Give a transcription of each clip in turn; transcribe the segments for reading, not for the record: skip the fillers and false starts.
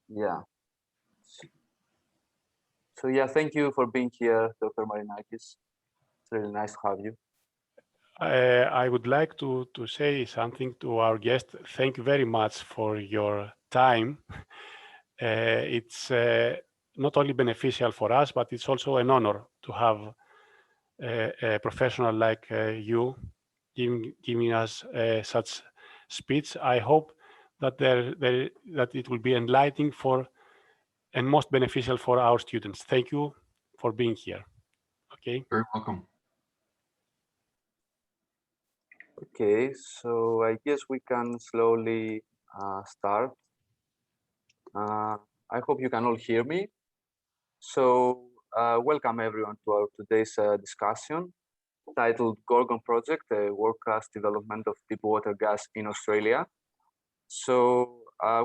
Yeah. So yeah, thank you for being here, Dr. Marinakis. It's really nice to have you. I would like to say something to our guest. Thank you very much for your time. It's not only beneficial for us, but it's also an honor to have a professional like you giving us such speech. I hope that that it will be enlightening for and most beneficial for our students. Thank you for being here. Okay. Very welcome. Okay, so I guess we can slowly start. I hope you can all hear me. So welcome everyone to our today's discussion titled Gorgon Project, a world-class development of deep water gas in Australia. So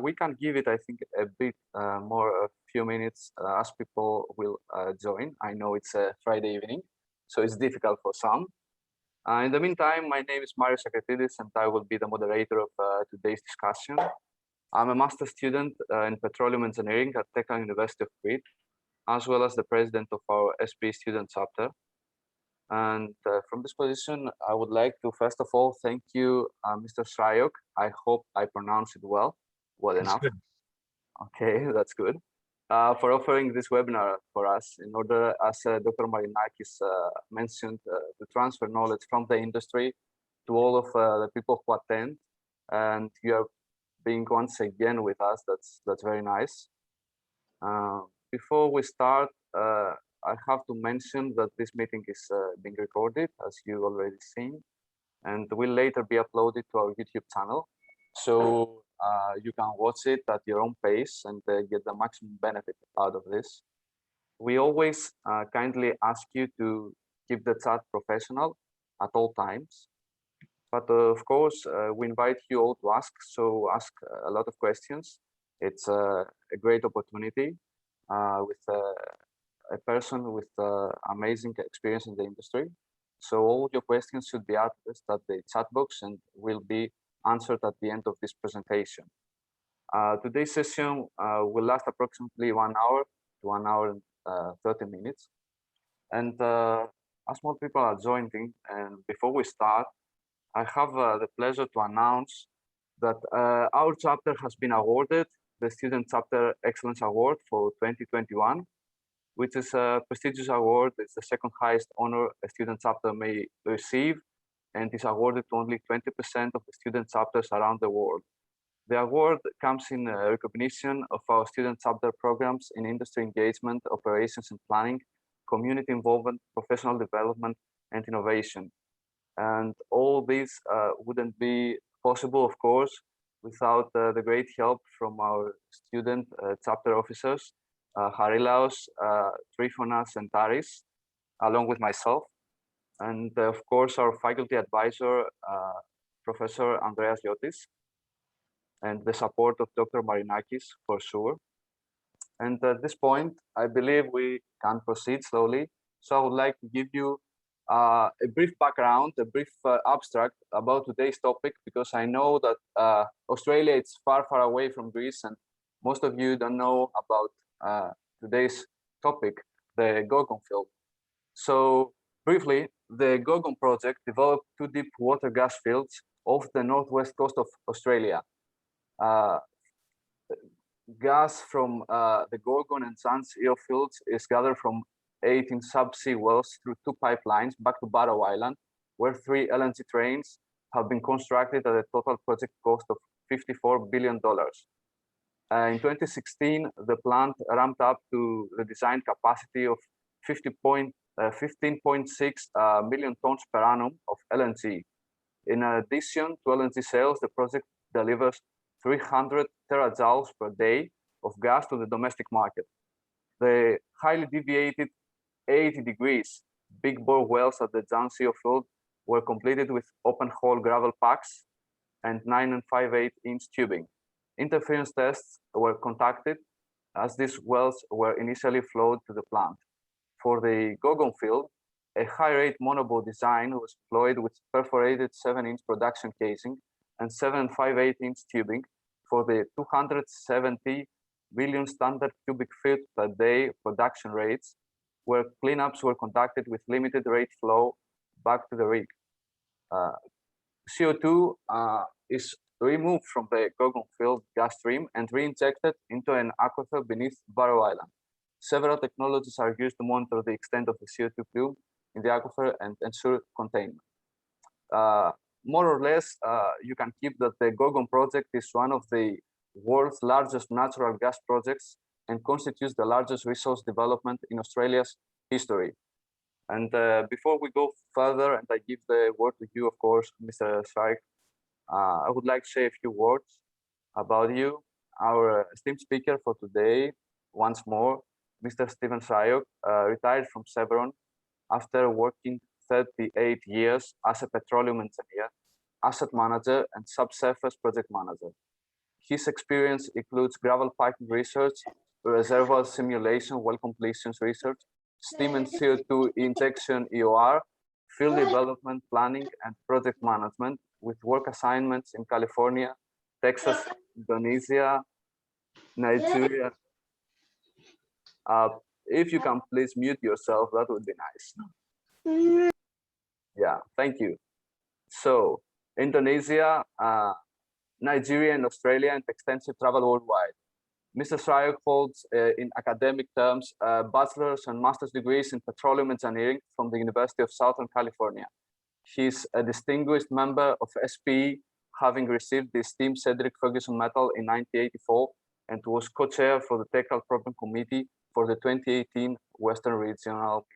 we can give it, I think, a bit more, a few minutes as people will join. I know it's a Friday evening, so it's difficult for some. In the meantime, my name is Marios Sakratidis, and I will be the moderator of today's discussion. I'm a master's student in petroleum engineering at Technical University of Crete, as well as the president of our SP student chapter. And from this position, I would like to first of all thank you, Mr. Shryock. I hope I pronounced it well enough. Good. Okay, that's good. For offering this webinar for us in order, as Dr. Marinakis mentioned, to transfer knowledge from the industry to all of the people who attend. And you are being once again with us. That's very nice. Before we start, I have to mention that this meeting is being recorded, as you already seen, and will later be uploaded to our YouTube channel. So you can watch it at your own pace and get the maximum benefit out of this. We always kindly ask you to keep the chat professional at all times. But of course, we invite you all to ask. So ask a lot of questions. It's a great opportunity with a person with amazing experience in the industry. So all your questions should be addressed at the chat box and will be answered at the end of this presentation. Today's session will last approximately 1 hour to 1 hour and 30 minutes. And as more people are joining, and before we start, I have the pleasure to announce that our chapter has been awarded the Student Chapter Excellence Award for 2021, which is a prestigious award. It's the second highest honor a student chapter may receive, and is awarded to only 20% of the student chapters around the world. The award comes in recognition of our student chapter programs in industry engagement, operations and planning, community involvement, professional development, and innovation. And all this wouldn't be possible, of course, without the great help from our student chapter officers, Harilaos, Trifonas, and Taris, along with myself. And of course, our faculty advisor, Professor Andreas Yotis, and the support of Dr. Marinakis, for sure. And at this point, I believe we can proceed slowly. So I would like to give you a brief background, a brief abstract about today's topic, because I know that Australia is far, far away from Greece, and most of you don't know about today's topic, the Gorgon field. So briefly, the Gorgon project developed two deep water gas fields off the northwest coast of Australia. Gas from the Gorgon and Jantz IO fields is gathered from 18 subsea wells through two pipelines back to Barrow Island, where 3 LNG trains have been constructed at a total project cost of $54 billion. In 2016, the plant ramped up to the design capacity of 15.6 million tons per annum of LNG. In addition to LNG sales, the project delivers 300 terajoules per day of gas to the domestic market. The highly deviated 80 degrees big bore wells at the Jantz IO Field were completed with open hole gravel packs and 9 5/8 inch tubing. Interference tests were conducted as these wells were initially flowed to the plant. For the Gorgon field, a high-rate monobore design was deployed with perforated 7-inch production casing and 7 5/8 inch tubing for the 270 billion standard cubic feet per day production rates, where cleanups were conducted with limited rate flow back to the rig. CO2 is removed from the Gorgon field gas stream and re-injected into an aquifer beneath Barrow Island. Several technologies are used to monitor the extent of the CO2 plume in the aquifer and ensure containment. More or less, you can keep that the Gorgon project is one of the world's largest natural gas projects and constitutes the largest resource development in Australia's history. And before we go further, and I give the word to you, of course, Mr. Shryock, I would like to say a few words about you. Our esteemed speaker for today, once more, Mr. Steven Shryock, retired from Chevron after working 38 years as a petroleum engineer, asset manager, and subsurface project manager. His experience includes gravel piping research, reservoir simulation, well completions research, steam and CO2 injection EOR, field development planning, and project management, with work assignments in California, Texas, Indonesia, Nigeria. If you can please mute yourself, that would be nice. Yeah, thank you. So, Indonesia, Nigeria, and Australia, and extensive travel worldwide. Mr. Shryock holds, in academic terms, bachelor's and master's degrees in petroleum engineering from the University of Southern California. He's a distinguished member of SPE, having received the esteemed Cedric Ferguson Medal in 1984, and was co-chair for the Technical Program Committee for the 2018 Western Regional.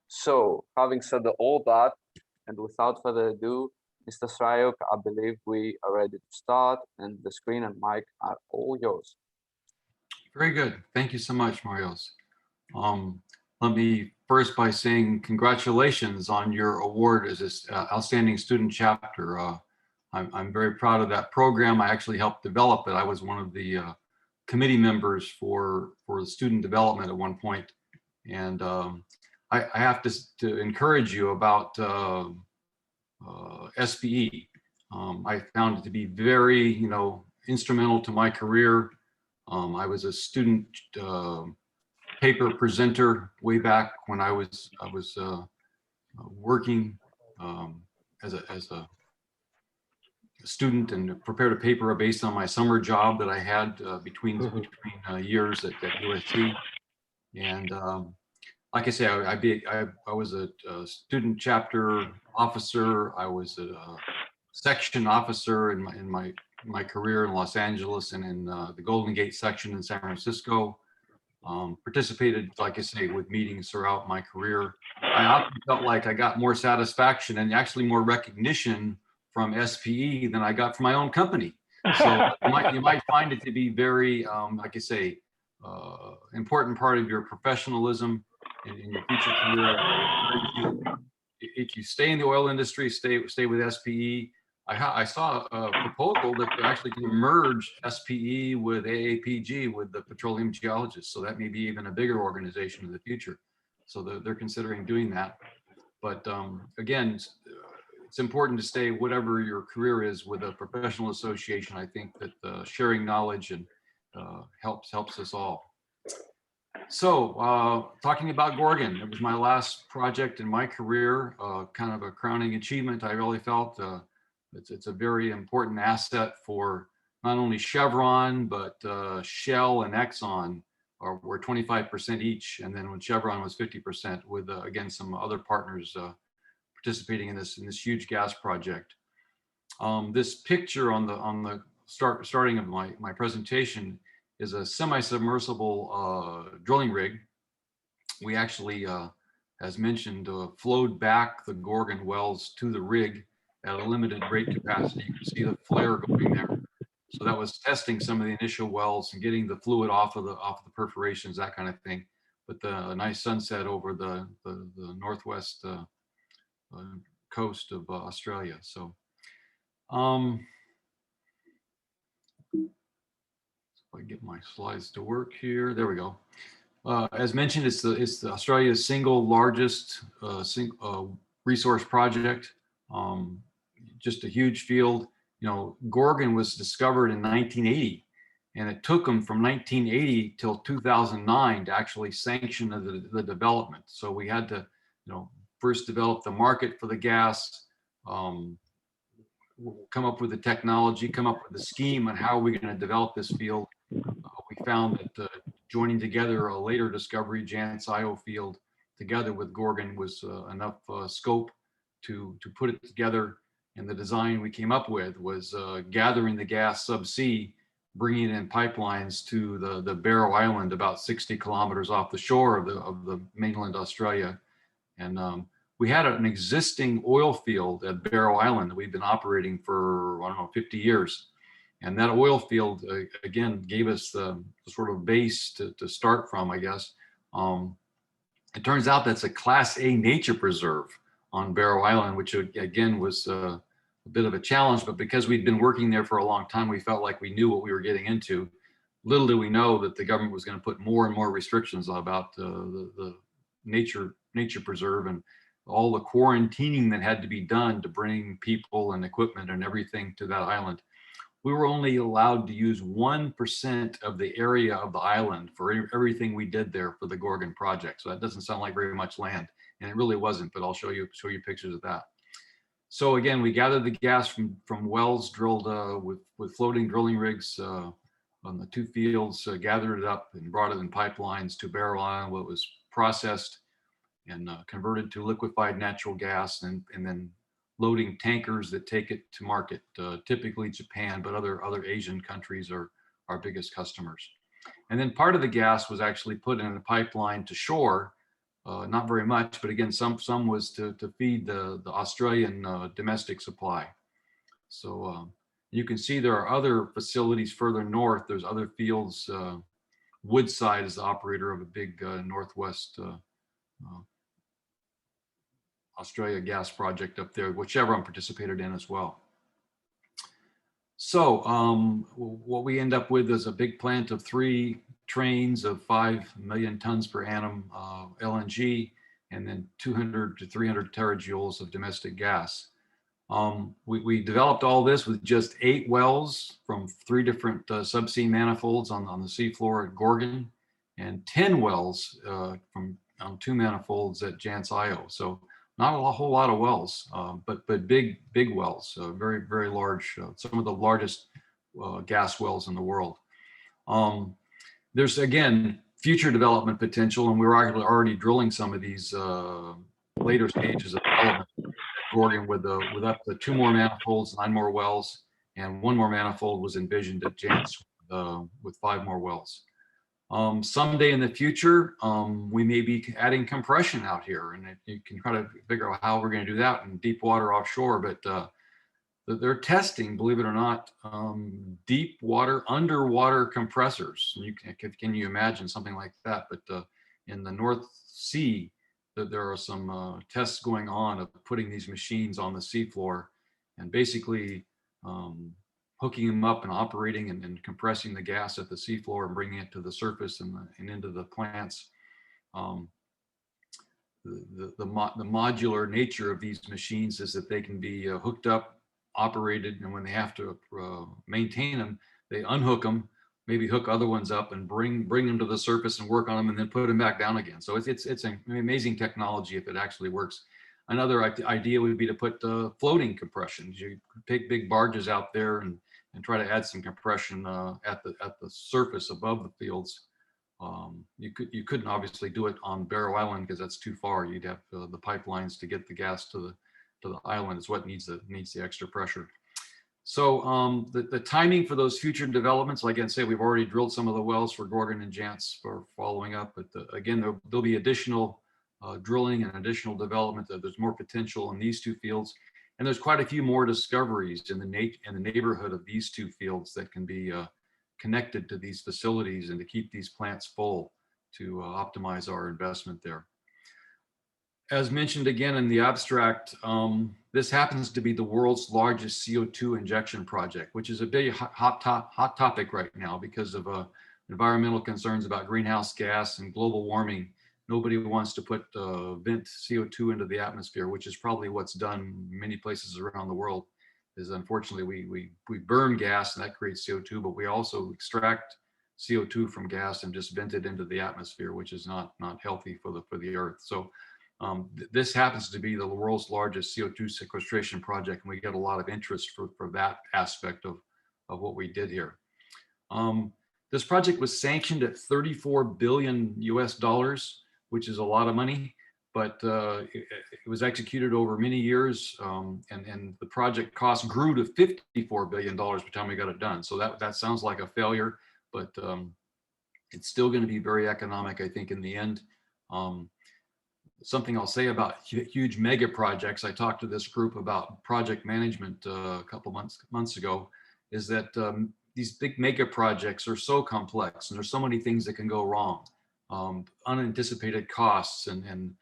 So, having said all that, and without further ado, Mr. Shryock, I believe we are ready to start, and the screen and mic are all yours. Very good. Thank you so much, Marios. Let me first by saying congratulations on your award as an outstanding student chapter. I'm very proud of that program. I actually helped develop it. I was one of the committee members for the student development at one point. And I have to encourage you about SPE. I found it to be very, instrumental to my career. I was a student paper presenter way back when I was working as a student, and prepared a paper based on my summer job that I had between years at USC. And like I say, I was a student chapter officer. I was a section officer in my career in Los Angeles and in the Golden Gate section in San Francisco. Participated, like I say, with meetings throughout my career. I often felt like I got more satisfaction and actually more recognition from SPE than I got from my own company. So you might find it to be very, like I say, important part of your professionalism in your future career. If you stay in the oil industry, stay with SPE. I saw a proposal that they're actually going to merge SPE with AAPG, with the petroleum geologists. So that may be even a bigger organization in the future. So they're considering doing that. But again, it's important to stay, whatever your career is, with a professional association. I think that sharing knowledge and helps us all. So talking about Gorgon, it was my last project in my career, kind of a crowning achievement. I really felt it's a very important asset for not only Chevron, but Shell and Exxon were 25% each. And then when Chevron was 50%, with again, some other partners participating in this huge gas project. This picture on the starting of my presentation is a semi-submersible drilling rig. We actually, as mentioned, flowed back the Gorgon wells to the rig at a limited rate capacity. You can see the flare going there. So that was testing some of the initial wells and getting the fluid off of the perforations, that kind of thing. But a nice sunset over the northwest coast of Australia. So if I get my slides to work here, there we go. As mentioned, it's the Australia's single largest resource project. Just a huge field. Gorgon was discovered in 1980, And it took them from 1980 till 2009 to actually sanction the development. So we had to, first develop the market for the gas, come up with the technology, come up with the scheme on how we're going to develop this field. We found that joining together a later discovery, Jantz IO Field, together with Gorgon was enough scope to put it together. And the design we came up with was gathering the gas subsea, bringing it in pipelines to the Barrow Island, about 60 kilometers off the shore of the mainland Australia. And we had an existing oil field at Barrow Island that we've been operating for, 50 years. And that oil field, again, gave us the sort of base to start from, I guess. It turns out that's a Class A nature preserve on Barrow Island, which again was a bit of a challenge, but because we'd been working there for a long time, we felt like we knew what we were getting into. Little did we know that the government was going to put more and more restrictions about the nature preserve and all the quarantining that had to be done to bring people and equipment and everything to that island. We were only allowed to use 1% of the area of the island for everything we did there for the Gorgon project. So that doesn't sound like very much land, and it really wasn't, but I'll show you pictures of that. So again, we gathered the gas from wells drilled with floating drilling rigs on the two fields, gathered it up and brought it in pipelines to Barrow Island, where it was processed and converted to liquefied natural gas, and then loading tankers that take it to market, typically Japan, but other Asian countries are our biggest customers. And then part of the gas was actually put in a pipeline to shore, not very much, but again, some was to feed the Australian domestic supply. So you can see there are other facilities further north. There's other fields. Woodside is the operator of a big northwest Australia gas project up there, which Chevron participated in as well. So what we end up with is a big plant of 3 trains of 5 million tons per annum LNG, and then 200 to 300 terajoules of domestic gas. We developed all this with just 8 wells from 3 different subsea manifolds on the seafloor at Gorgon, and 10 wells from 2 manifolds at Jantz IO. So not a whole lot of wells, but big wells, very, very large, some of the largest gas wells in the world. There's, again, future development potential, and we were already drilling some of these later stages of development at Gorgon with up to 2 more manifolds, 9 more wells, and 1 more manifold was envisioned at Jantz with 5 more wells. Someday in the future, we may be adding compression out here, and you can try to figure out how we're going to do that in deep water offshore, but they're testing, believe it or not, deep water, underwater compressors. Can you imagine something like that? But in the North Sea, there are some tests going on of putting these machines on the seafloor and basically hooking them up and operating and compressing the gas at the seafloor and bringing it to the surface and into the plants. The modular nature of these machines is that they can be hooked up, operated, and when they have to maintain them, they unhook them, maybe hook other ones up and bring them to the surface and work on them and then put them back down again. So it's an amazing technology if it actually works. Another idea would be to put floating compression. You take big barges out there and try to add some compression at the surface above the fields. You couldn't obviously do it on Barrow Island because that's too far. You'd have the pipelines to get the gas to the island is what needs the extra pressure. So the timing for those future developments, like I say, we've already drilled some of the wells for Gorgon and Jantz for following up, but again, there'll be additional drilling and additional development. There's more potential in these 2 fields, and there's quite a few more discoveries in the neighborhood of these 2 fields that can be connected to these facilities and to keep these plants full to optimize our investment there. As mentioned again in the abstract, this happens to be the world's largest CO2 injection project, which is a big hot topic right now because of environmental concerns about greenhouse gas and global warming. Nobody wants to vent CO2 into the atmosphere, which is probably what's done in many places around the world. is unfortunately we burn gas and that creates CO2, but we also extract CO2 from gas and just vent it into the atmosphere, which is not healthy for the earth. So this happens to be the world's largest CO2 sequestration project, and we get a lot of interest for that aspect of what we did here. This project was sanctioned at $34 billion US, which is a lot of money, but it was executed over many years, and the project cost grew to $54 billion by the time we got it done. So that sounds like a failure, but it's still going to be very economic, I think, in the end. Something I'll say about huge mega projects, I talked to this group about project management a couple months ago, is that these big mega projects are so complex and there's so many things that can go wrong. Unanticipated costs and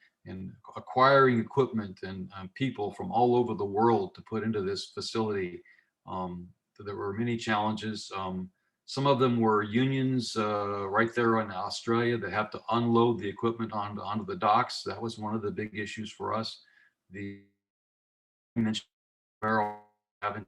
acquiring equipment and people from all over the world to put into this facility. There were many challenges. Some of them were unions right there in Australia that have to unload the equipment onto the docks. That was one of the big issues for us. The barrel having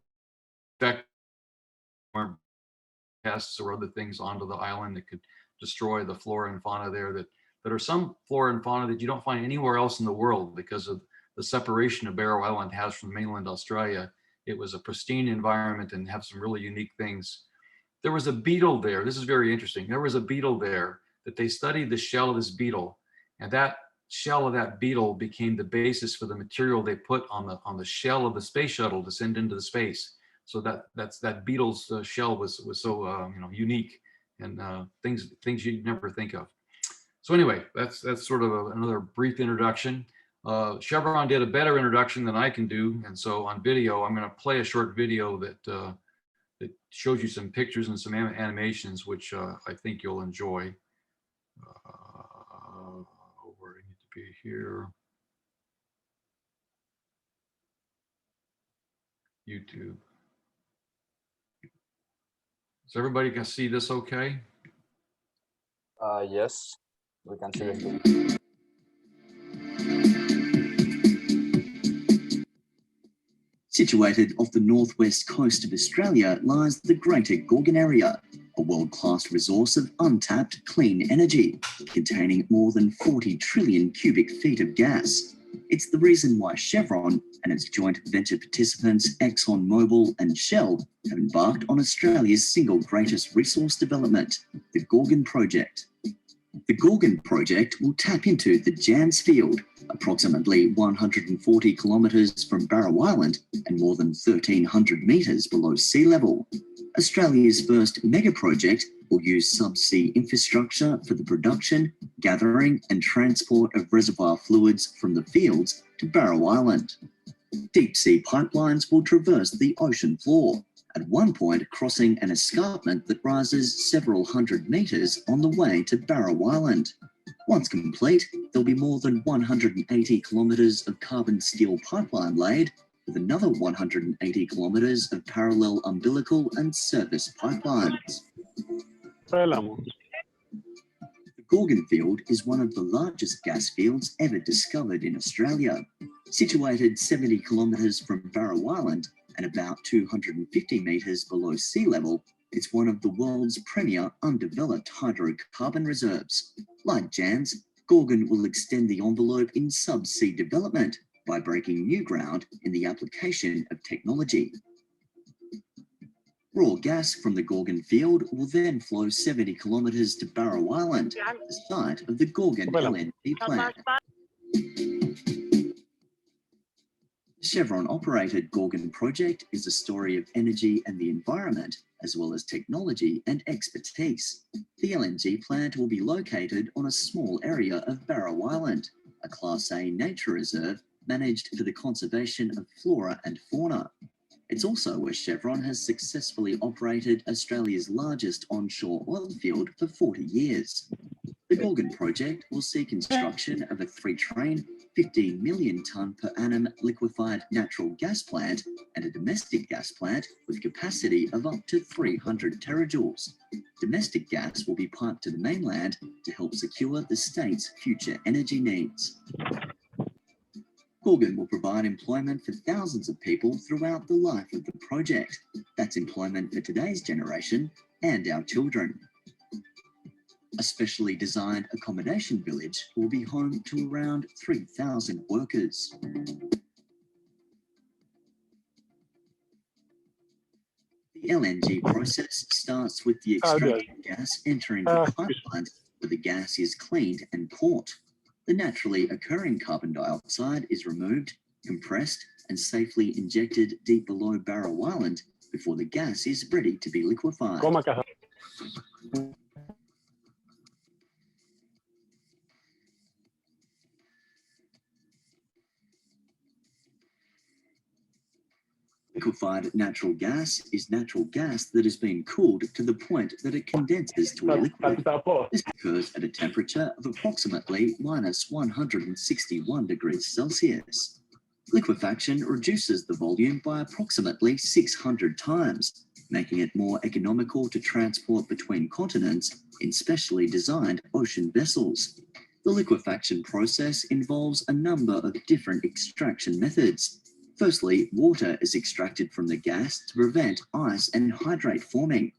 pests or other things onto the island that could destroy the flora and fauna there. That are some flora and fauna that you don't find anywhere else in the world because of the separation of Barrow Island has from mainland Australia. It was a pristine environment and have some really unique things. There was a beetle there. This is very interesting. There was a beetle there that they studied the shell of this beetle, and that shell of that beetle became the basis for the material they put on the shell of the space shuttle to send into the space. So that beetle's shell was so unique and things you'd never think of. So anyway, that's sort of another brief introduction. Chevron did a better introduction than I can do, and so on video, I'm going to play a short video that shows you some pictures and some animations, which I think you'll enjoy. Where I need to be here. YouTube. Is everybody can see this okay? Yes, we can see it. Situated off the northwest coast of Australia lies the Greater Gorgon Area, a world-class resource of untapped clean energy, containing more than 40 trillion cubic feet of gas. It's the reason why Chevron and its joint venture participants ExxonMobil and Shell have embarked on Australia's single greatest resource development, the Gorgon Project. The Gorgon Project will tap into the Jantz Field, approximately 140 kilometres from Barrow Island and more than 1,300 metres below sea level. Australia's first mega project will use subsea infrastructure for the production, gathering and transport of reservoir fluids from the fields to Barrow Island. Deep sea pipelines will traverse the ocean floor, at one point crossing an escarpment that rises several hundred metres on the way to Barrow Island. Once complete, there'll be more than 180 kilometres of carbon steel pipeline laid, with another 180 kilometres of parallel umbilical and surface pipelines. The Gorgon Field is one of the largest gas fields ever discovered in Australia. Situated 70 kilometres from Barrow Island and about 250 metres below sea level, it's one of the world's premier undeveloped hydrocarbon reserves. Like Jantz, Gorgon will extend the envelope in subsea development by breaking new ground in the application of technology. Raw gas from the Gorgon field will then flow 70 kilometres to Barrow Island, the site of the Gorgon LNG plant. The Chevron-operated Gorgon project is a story of energy and the environment, as well as technology and expertise. The LNG plant will be located on a small area of Barrow Island, a Class A nature reserve managed for the conservation of flora and fauna. It's also where Chevron has successfully operated Australia's largest onshore oil field for 40 years. The Gorgon project will see construction of a 3-train, 15 million tonne per annum liquefied natural gas plant and a domestic gas plant with capacity of up to 300 terajoules. Domestic gas will be piped to the mainland to help secure the state's future energy needs. Gorgon will provide employment for thousands of people throughout the life of the project. That's employment for today's generation and our children. A specially designed accommodation village will be home to around 3,000 workers. The LNG process starts with the extraction gas entering the pipeline, where the gas is cleaned and caught. The naturally occurring carbon dioxide is removed, compressed, and safely injected deep below Barrow Island before the gas is ready to be liquefied. Liquefied natural gas is natural gas that has been cooled to the point that it condenses to a liquid. This occurs at a temperature of approximately minus 161 degrees Celsius. Liquefaction reduces the volume by approximately 600 times, making it more economical to transport between continents in specially designed ocean vessels. The liquefaction process involves a number of different extraction methods. Firstly, water is extracted from the gas to prevent ice and hydrate forming.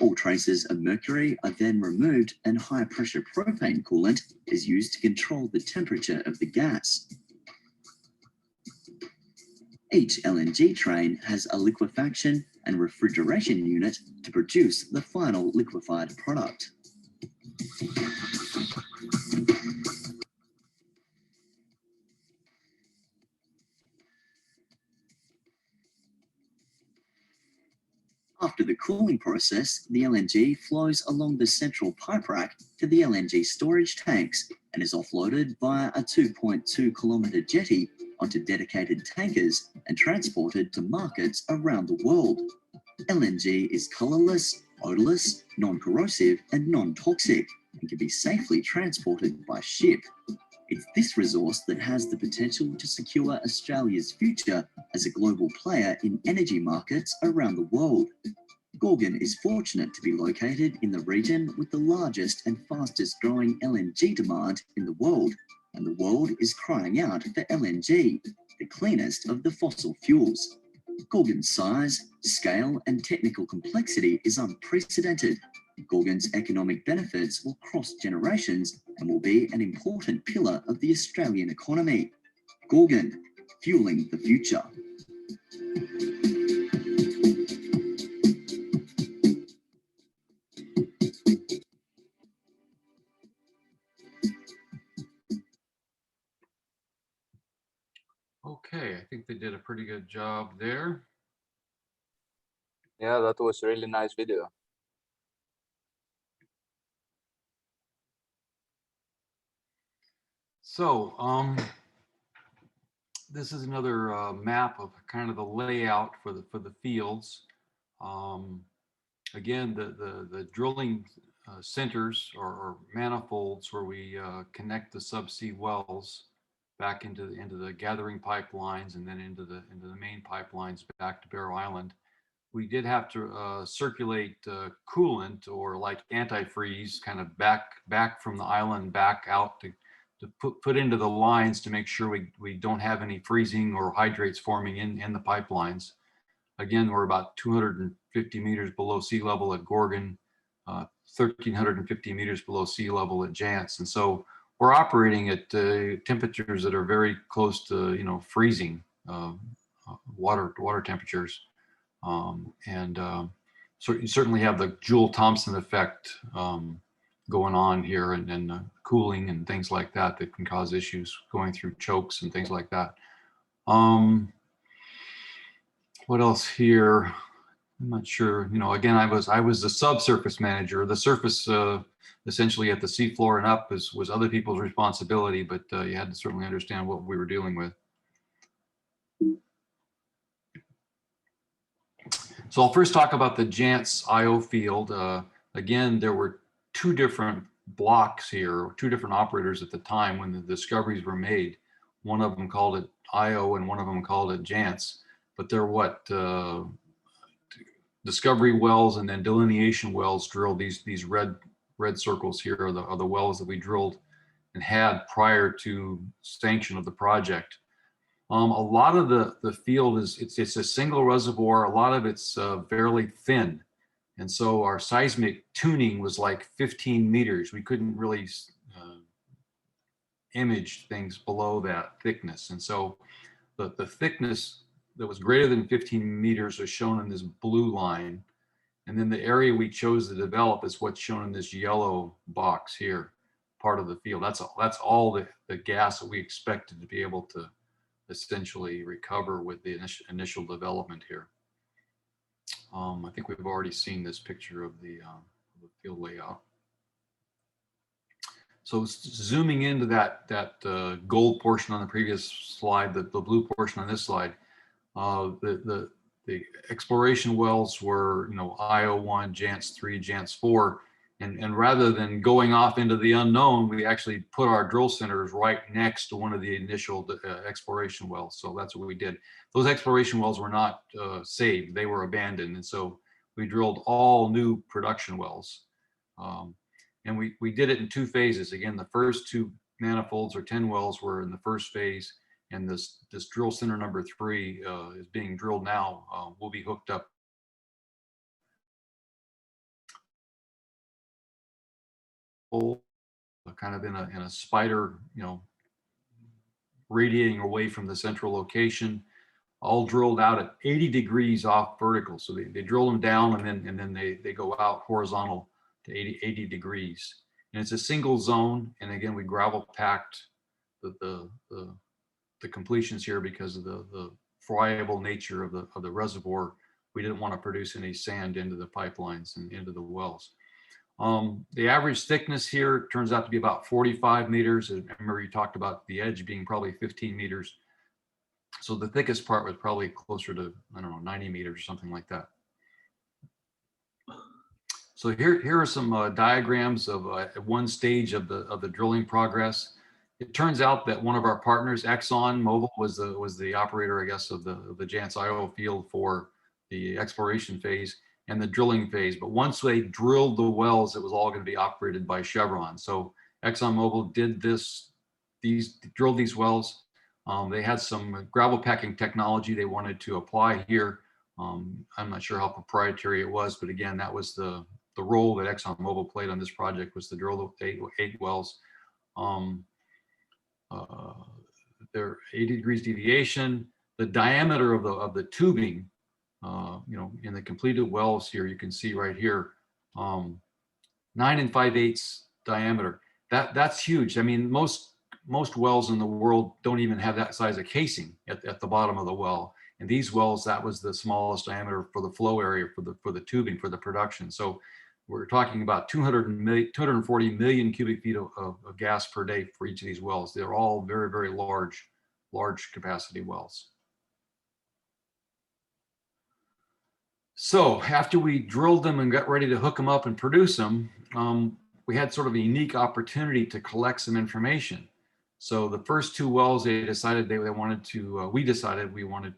All traces of mercury are then removed and high-pressure propane coolant is used to control the temperature of the gas. Each LNG train has a liquefaction and refrigeration unit to produce the final liquefied product. After the cooling process, the LNG flows along the central pipe rack to the LNG storage tanks and is offloaded via a 2.2 kilometre jetty onto dedicated tankers and transported to markets around the world. LNG is colourless, odourless, non-corrosive and non-toxic and can be safely transported by ship. It's this resource that has the potential to secure Australia's future as a global player in energy markets around the world. Gorgon is fortunate to be located in the region with the largest and fastest growing LNG demand in the world, and the world is crying out for LNG, the cleanest of the fossil fuels. Gorgon's size, scale and technical complexity is unprecedented. Gorgon's economic benefits will cross generations and will be an important pillar of the Australian economy. Gorgon, fueling the future. Okay, I think they did a pretty good job there. Yeah, that was a really nice video. So, this is another map of kind of the layout for the fields. Again, the drilling centers or manifolds where we connect the subsea wells back into the gathering pipelines and then into the main pipelines back to Barrow Island. We did have to circulate coolant or like antifreeze kind of back from the island back out to put into the lines to make sure we don't have any freezing or hydrates forming in the pipelines. Again, we're about 250 meters below sea level at Gorgon, 1,350 meters below sea level at Jantz, and so we're operating at temperatures that are very close to freezing water temperatures, so you certainly have the Joule-Thomson effect going on here, and cooling and things like that can cause issues going through chokes and things like that. What else here? I'm not sure. Again, I was the subsurface manager. The surface, essentially at the seafloor and up, was other people's responsibility, but you had to certainly understand what we were dealing with. So I'll first talk about the Jantz IO Field. Again, there were two different blocks here, two different operators at the time when the discoveries were made. One of them called it IO and one of them called it Jantz, but they're discovery wells and then delineation wells drilled. These red circles here are the wells that we drilled and had prior to sanction of the project. A lot of the field it's a single reservoir. A lot of it's fairly thin. And so our seismic tuning was like 15 meters. We couldn't really image things below that thickness. And so the thickness that was greater than 15 meters was shown in this blue line. And then the area we chose to develop is what's shown in this yellow box here, part of the field. That's all the gas that we expected to be able to essentially recover with the initial development here. I think we've already seen this picture of the field layout. So zooming into that gold portion on the previous slide, the blue portion on this slide, the exploration wells were, IO1, Jantz 3, Jantz 4, and rather than going off into the unknown, we actually put our drill centers right next to one of the initial exploration wells. So that's what we did. Those exploration wells were not saved; they were abandoned, and so we drilled all new production wells. And we did it in 2 phases. Again, the first 2 manifolds or 10 wells were in the first phase, and this drill center number 3 is being drilled now. Will be hooked up kind of in a spider, radiating away from the central location, all drilled out at 80 degrees off vertical. So they drill them down and then they go out horizontal to 80 degrees. And it's a single zone. And again, we gravel packed the completions here because of the friable nature of the reservoir. We didn't want to produce any sand into the pipelines and into the wells. The average thickness here turns out to be about 45 meters. I remember you talked about the edge being probably 15 meters. So the thickest part was probably closer to, 90 meters or something like that. So here are some diagrams of one stage of the drilling progress. It turns out that one of our partners, Exxon Mobil, was the operator, I guess, of the Jantz IO Field for the exploration phase and the drilling phase. But once they drilled the wells, it was all going to be operated by Chevron. So Exxon Mobil drilled these wells. They had some gravel packing technology they wanted to apply here. I'm not sure how proprietary it was, but again, that was the role that Exxon Mobil played on this project, was to drill the 8 wells. They're 80 degrees deviation. The diameter of the tubing, in the completed wells here, you can see right here, 9 5/8 diameter. That's huge. I mean, most wells in the world don't even have that size of casing at the bottom of the well. And these wells, that was the smallest diameter for the flow area for the tubing for the production. So we're talking about 240 million cubic feet of gas per day for each of these wells. They're all very, very large capacity wells. So after we drilled them and got ready to hook them up and produce them, we had sort of a unique opportunity to collect some information. So the first 2 wells, we decided we wanted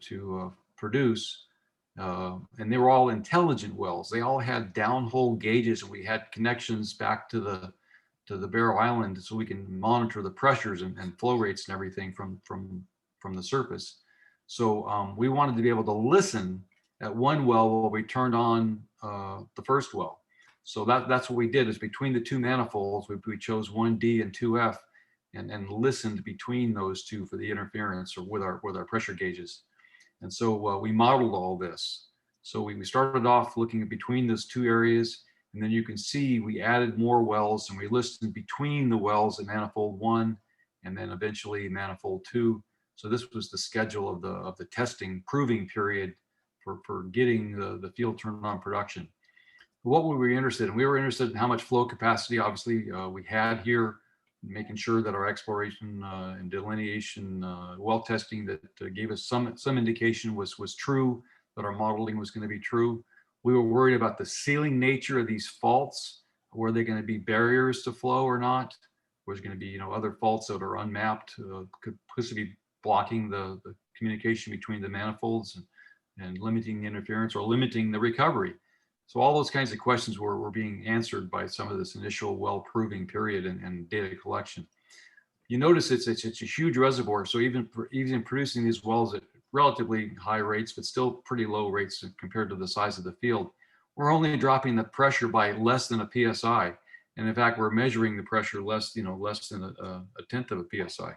to produce, and they were all intelligent wells. They all had downhole gauges, and we had connections back to the Barrow Island, so we can monitor the pressures and flow rates and everything from the surface. So we wanted to be able to listen at one well while we turned on the first well. So that's what we did, is between the 2 manifolds, we chose 1D and 2F and listened between those 2 for the interference or with our pressure gauges. And so we modeled all this. So we started off looking at between those 2 areas, and then you can see we added more wells and we listened between the wells at manifold 1 and then eventually manifold 2. So this was the schedule of the testing proving period for getting the field turned on production. What were we interested in? We were interested in how much flow capacity, obviously, we had here, making sure that our exploration and delineation well testing that gave us some indication was true, that our modeling was going to be true. We were worried about the sealing nature of these faults. Were they going to be barriers to flow or not? Was going to be other faults that are unmapped, could possibly be blocking the communication between the manifolds and limiting the interference or limiting the recovery. So all those kinds of questions were being answered by some of this initial well proving period and data collection. you notice it's a huge reservoir. So even producing these wells at relatively high rates, but still pretty low rates compared to the size of the field, we're only dropping the pressure by less than a PSI. And in fact, we're measuring the pressure less than a tenth of a PSI.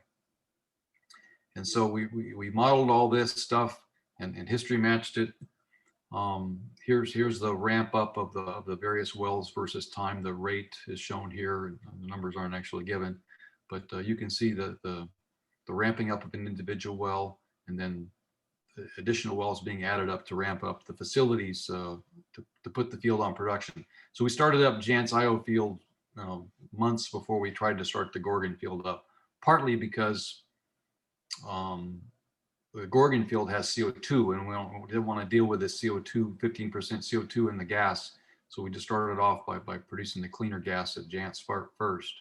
And so we modeled all this stuff and history matched it. Here's the ramp up of the various wells versus time. The rate is shown here. The numbers aren't actually given, but you can see the ramping up of an individual well, and then the additional wells being added up to ramp up the facilities to put the field on production. So we started up Jantz IO Field months before we tried to start the Gorgon field up, partly because the Gorgon field has CO2, and we didn't want to deal with this CO2, 15% CO2 in the gas. So we just started off by producing the cleaner gas at Jantz first.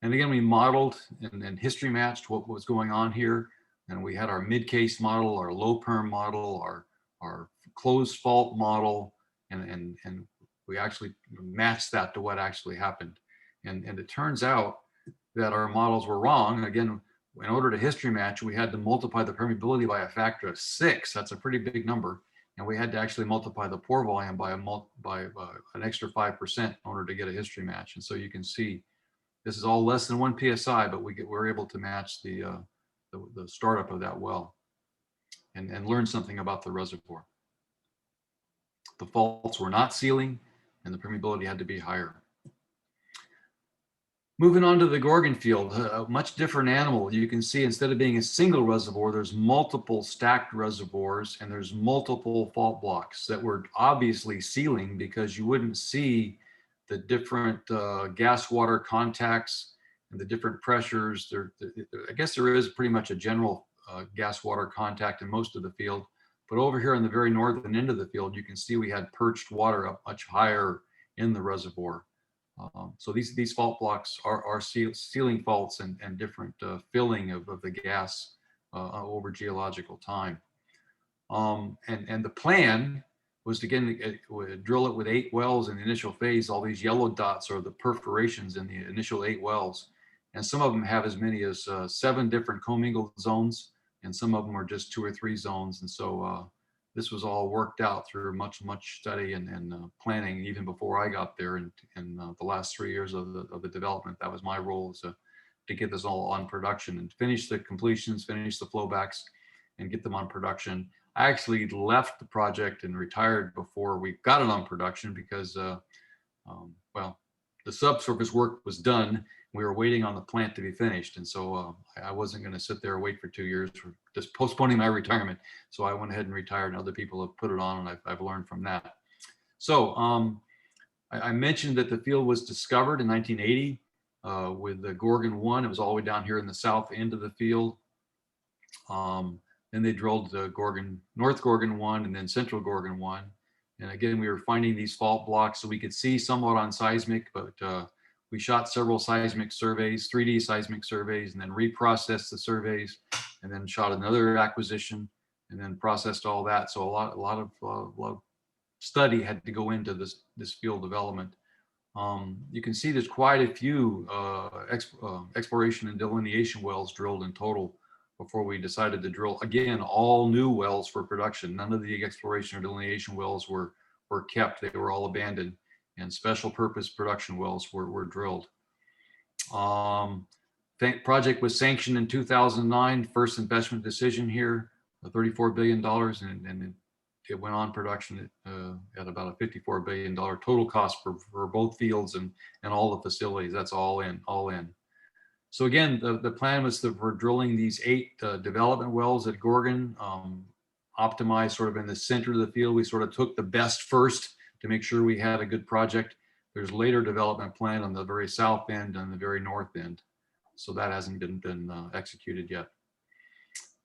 And again, we modeled and history matched what was going on here. And we had our mid-case model, our low perm model, our closed fault model, and we actually matched that to what actually happened. And it turns out that our models were wrong. Again, in order to history match, we had to multiply the permeability by a factor of 6. That's a pretty big number. And we had to actually multiply the pore volume by an extra 5% in order to get a history match. And so you can see this is all less than 1 PSI, but we're able to match the startup of that well and learn something about the reservoir. The faults were not sealing, and the permeability had to be higher. Moving on to the Gorgon field, a much different animal. You can see instead of being a single reservoir, there's multiple stacked reservoirs, and there's multiple fault blocks that were obviously sealing because you wouldn't see the different gas water contacts and the different pressures. I guess there is pretty much a general gas water contact in most of the field, but over here on the very northern end of the field, you can see we had perched water up much higher in the reservoir. So these fault blocks are sealing faults and different filling of the gas over geological time. And the plan was to drill it with 8 wells in the initial phase. All these yellow dots are the perforations in the initial 8 wells. And some of them have as many as 7 different commingled zones, and some of them are just 2 or 3 zones. And so this was all worked out through much study and planning even before I got there. In the last 3 years of the development, that was my role, to get this all on production and finish the completions, finish the flowbacks, and get them on production. I actually left the project and retired before we got it on production because, well, the subsurface work was done. We were waiting on the plant to be finished. And so I wasn't going to sit there and wait for 2 years for just postponing my retirement. So I went ahead and retired, and other people have put it on, and I've learned from that. So I mentioned that the field was discovered in 1980 with the Gorgon 1. It was all the way down here in the south end of the field. Then they drilled the North Gorgon 1 and then Central Gorgon 1. And again, we were finding these fault blocks so we could see somewhat on seismic, but we shot several seismic surveys, 3D seismic surveys, and then reprocessed the surveys, and then shot another acquisition, and then processed all that. So a lot of study had to go into this field development. You can see there's quite a few exploration and delineation wells drilled in total before we decided to drill, again, all new wells for production. None of the exploration or delineation wells were kept. They were all abandoned, and special purpose production wells were drilled. Project was sanctioned in 2009, first investment decision here, $34 billion, and it went on production at about a $54 billion total cost for both fields and all the facilities. That's all in. So again, the plan was for drilling these 8 development wells at Gorgon, optimized sort of in the center of the field. We sort of took the best first to make sure we had a good project. There's later development plan on the very south end and the very north end. So that hasn't been executed yet.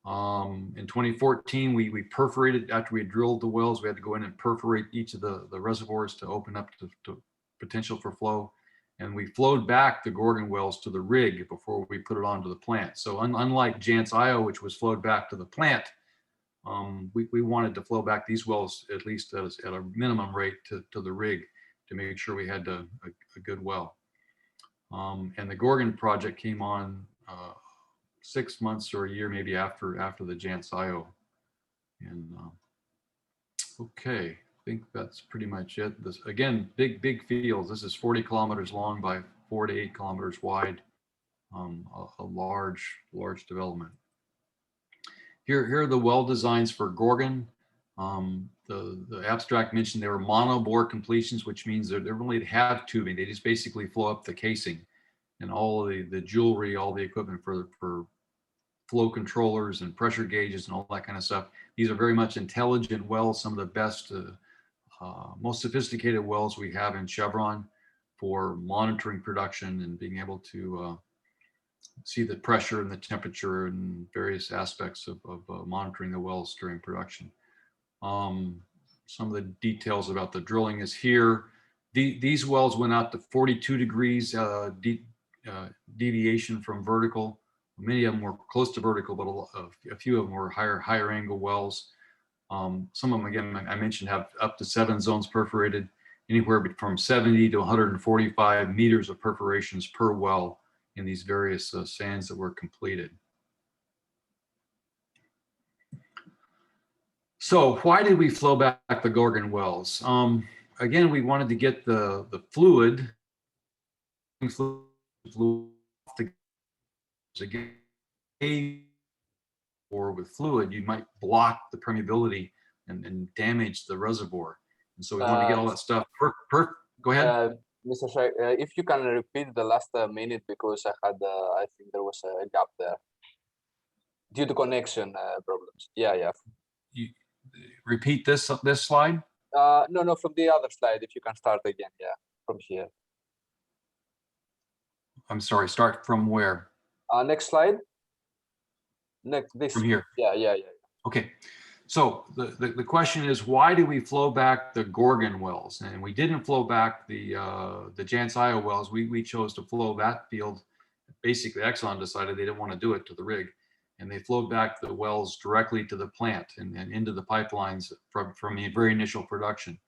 In 2014, we perforated, after we had drilled the wells, we had to go in and perforate each of the reservoirs to open up to potential for flow. And we flowed back the Gorgon wells to the rig before we put it onto the plant. So unlike Jantz IO, which was flowed back to the plant, we wanted to flow back these wells at least at a minimum rate to the rig to make sure we had a good well. And the Gorgon project came on 6 months or a year, maybe after the Jantz IO. And okay, I think that's pretty much it. This again, big fields. This is 40 kilometers long by 4 to 8 kilometers wide. A large development. Here are the well designs for Gorgon. The abstract mentioned they were monobore completions, which means they don't really have tubing. They just basically flow up the casing, and all of the jewelry, all the equipment for flow controllers and pressure gauges and all that kind of stuff. These are very much intelligent wells, some of the best, most sophisticated wells we have in Chevron for monitoring production and being able to see the pressure and the temperature and various aspects of monitoring the wells during production. Some of the details about the drilling is here. These wells went out to 42 degrees deviation from vertical. Many of them were close to vertical, but a few of them were higher angle wells. Some of them, again, I mentioned, have up to 7 zones perforated, anywhere from 70 to 145 meters of perforations per well in these various sands that were completed. So why did we flow back the Gorgon wells? Again, we wanted to get the fluid again, or with fluid, you might block the permeability and damage the reservoir. And so we want to get all that stuff. Go ahead. Mr. Shryock, if you can repeat the last minute, because I think there was a gap there due to connection problems. Yeah. You repeat this slide? No, from the other slide, if you can start again, yeah, from here. I'm sorry, start from where? Next slide. This. From here. Yeah. Okay. So the question is, why do we flow back the Gorgon wells? And we didn't flow back the Jantz IO wells. We chose to flow that field. Basically, Exxon decided they didn't want to do it to the rig, and they flowed back the wells directly to the plant and into the pipelines from the very initial production.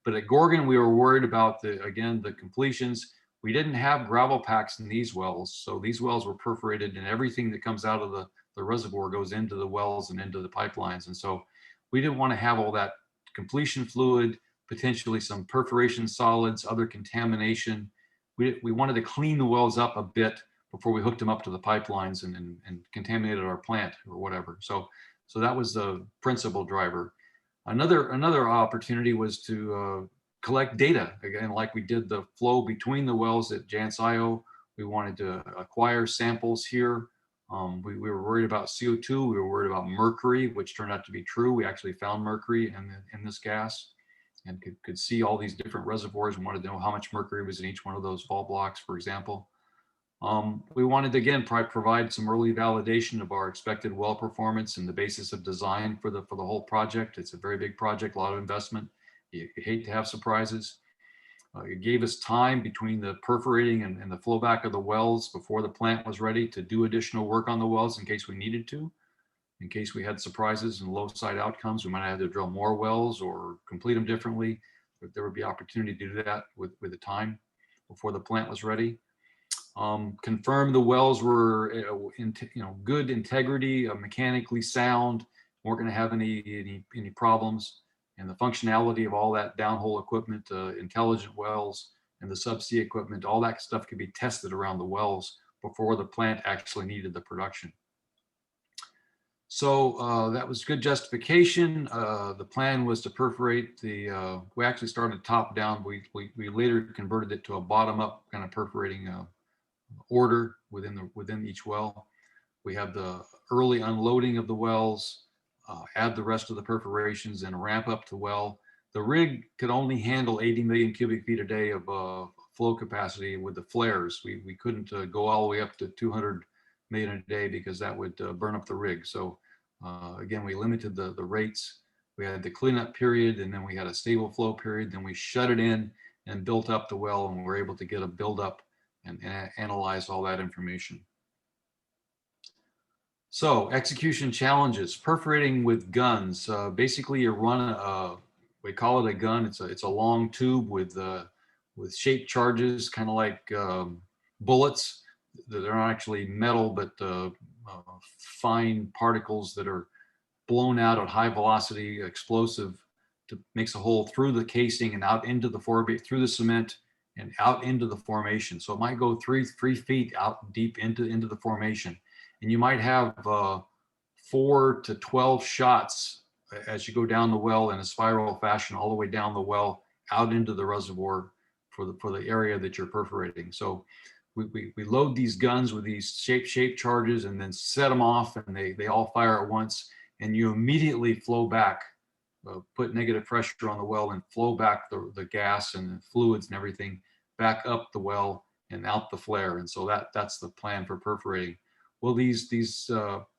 But at Gorgon, we were worried about the completions. We didn't have gravel packs in these wells, so these wells were perforated, and everything that comes out of the reservoir goes into the wells and into the pipelines. And so we didn't want to have all that completion fluid, potentially some perforation solids, other contamination. We wanted to clean the wells up a bit before we hooked them up to the pipelines and contaminated our plant or whatever. So that was the principal driver. Another opportunity was to collect data, again, like we did the flow between the wells at Jantz IO. We wanted to acquire samples here. We were worried about CO2. We were worried about mercury, which turned out to be true. We actually found mercury in this gas and could see all these different reservoirs. We wanted to know how much mercury was in each one of those fault blocks, for example. We wanted to, again, provide some early validation of our expected well performance and the basis of design for the whole project. It's a very big project, a lot of investment. You hate to have surprises. It gave us time between the perforating and the flow back of the wells before the plant was ready to do additional work on the wells in case we needed to. In case we had surprises and low side outcomes, we might have to drill more wells or complete them differently. But there would be opportunity to do that with the time before the plant was ready. Confirm the wells were in good integrity, mechanically sound, weren't going to have any problems. And the functionality of all that downhole equipment, intelligent wells and the subsea equipment, all that stuff could be tested around the wells before the plant actually needed the production. So that was good justification. The plan was to perforate we actually started top down. We later converted it to a bottom up kind of perforating order within each well. We have the early unloading of the wells, add the rest of the perforations and ramp up the well. The rig could only handle 80 million cubic feet a day of flow capacity with the flares. We couldn't go all the way up to 200 million a day because that would burn up the rig. So again, we limited the rates. We had the cleanup period, and then we had a stable flow period. Then we shut it in and built up the well, and we were able to get a buildup and analyze all that information. So execution challenges, perforating with guns. Basically, you run we call it a gun. It's a long tube with shaped charges, kind of like bullets they're not actually metal, but fine particles that are blown out at high velocity, explosive, to makes a hole through the casing and out into the through the cement and out into the formation. So it might go 3 feet out deep into the formation, and you might have 4 to 12 shots as you go down the well in a spiral fashion, all the way down the well out into the reservoir for the area that you're perforating. So we load these guns with these shape charges and then set them off, and they all fire at once, and you immediately flow back, put negative pressure on the well and flow back the gas and the fluids and everything back up the well and out the flare. And so that's the plan for perforating. Well, these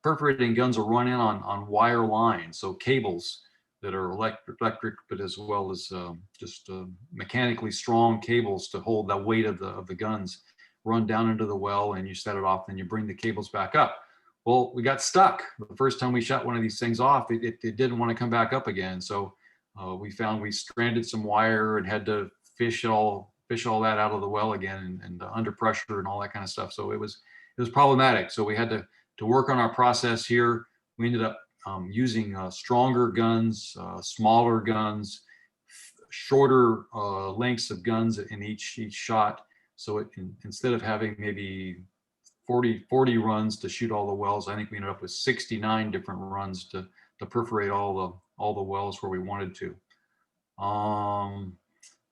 perforating guns are run in on wire lines, so cables that are electric, but as well as just mechanically strong cables to hold the weight of the guns, run down into the well, and you set it off, and you bring the cables back up. Well, we got stuck. The first time we shot one of these things off, it didn't want to come back up again. So we found we stranded some wire and had to fish all that out of the well again, and under pressure and all that kind of stuff. So it was problematic. So we had to work on our process here. We ended up using stronger guns, smaller guns, shorter lengths of guns in each shot. So instead of having maybe 40 runs to shoot all the wells, I think we ended up with 69 different runs to perforate all the wells where we wanted to.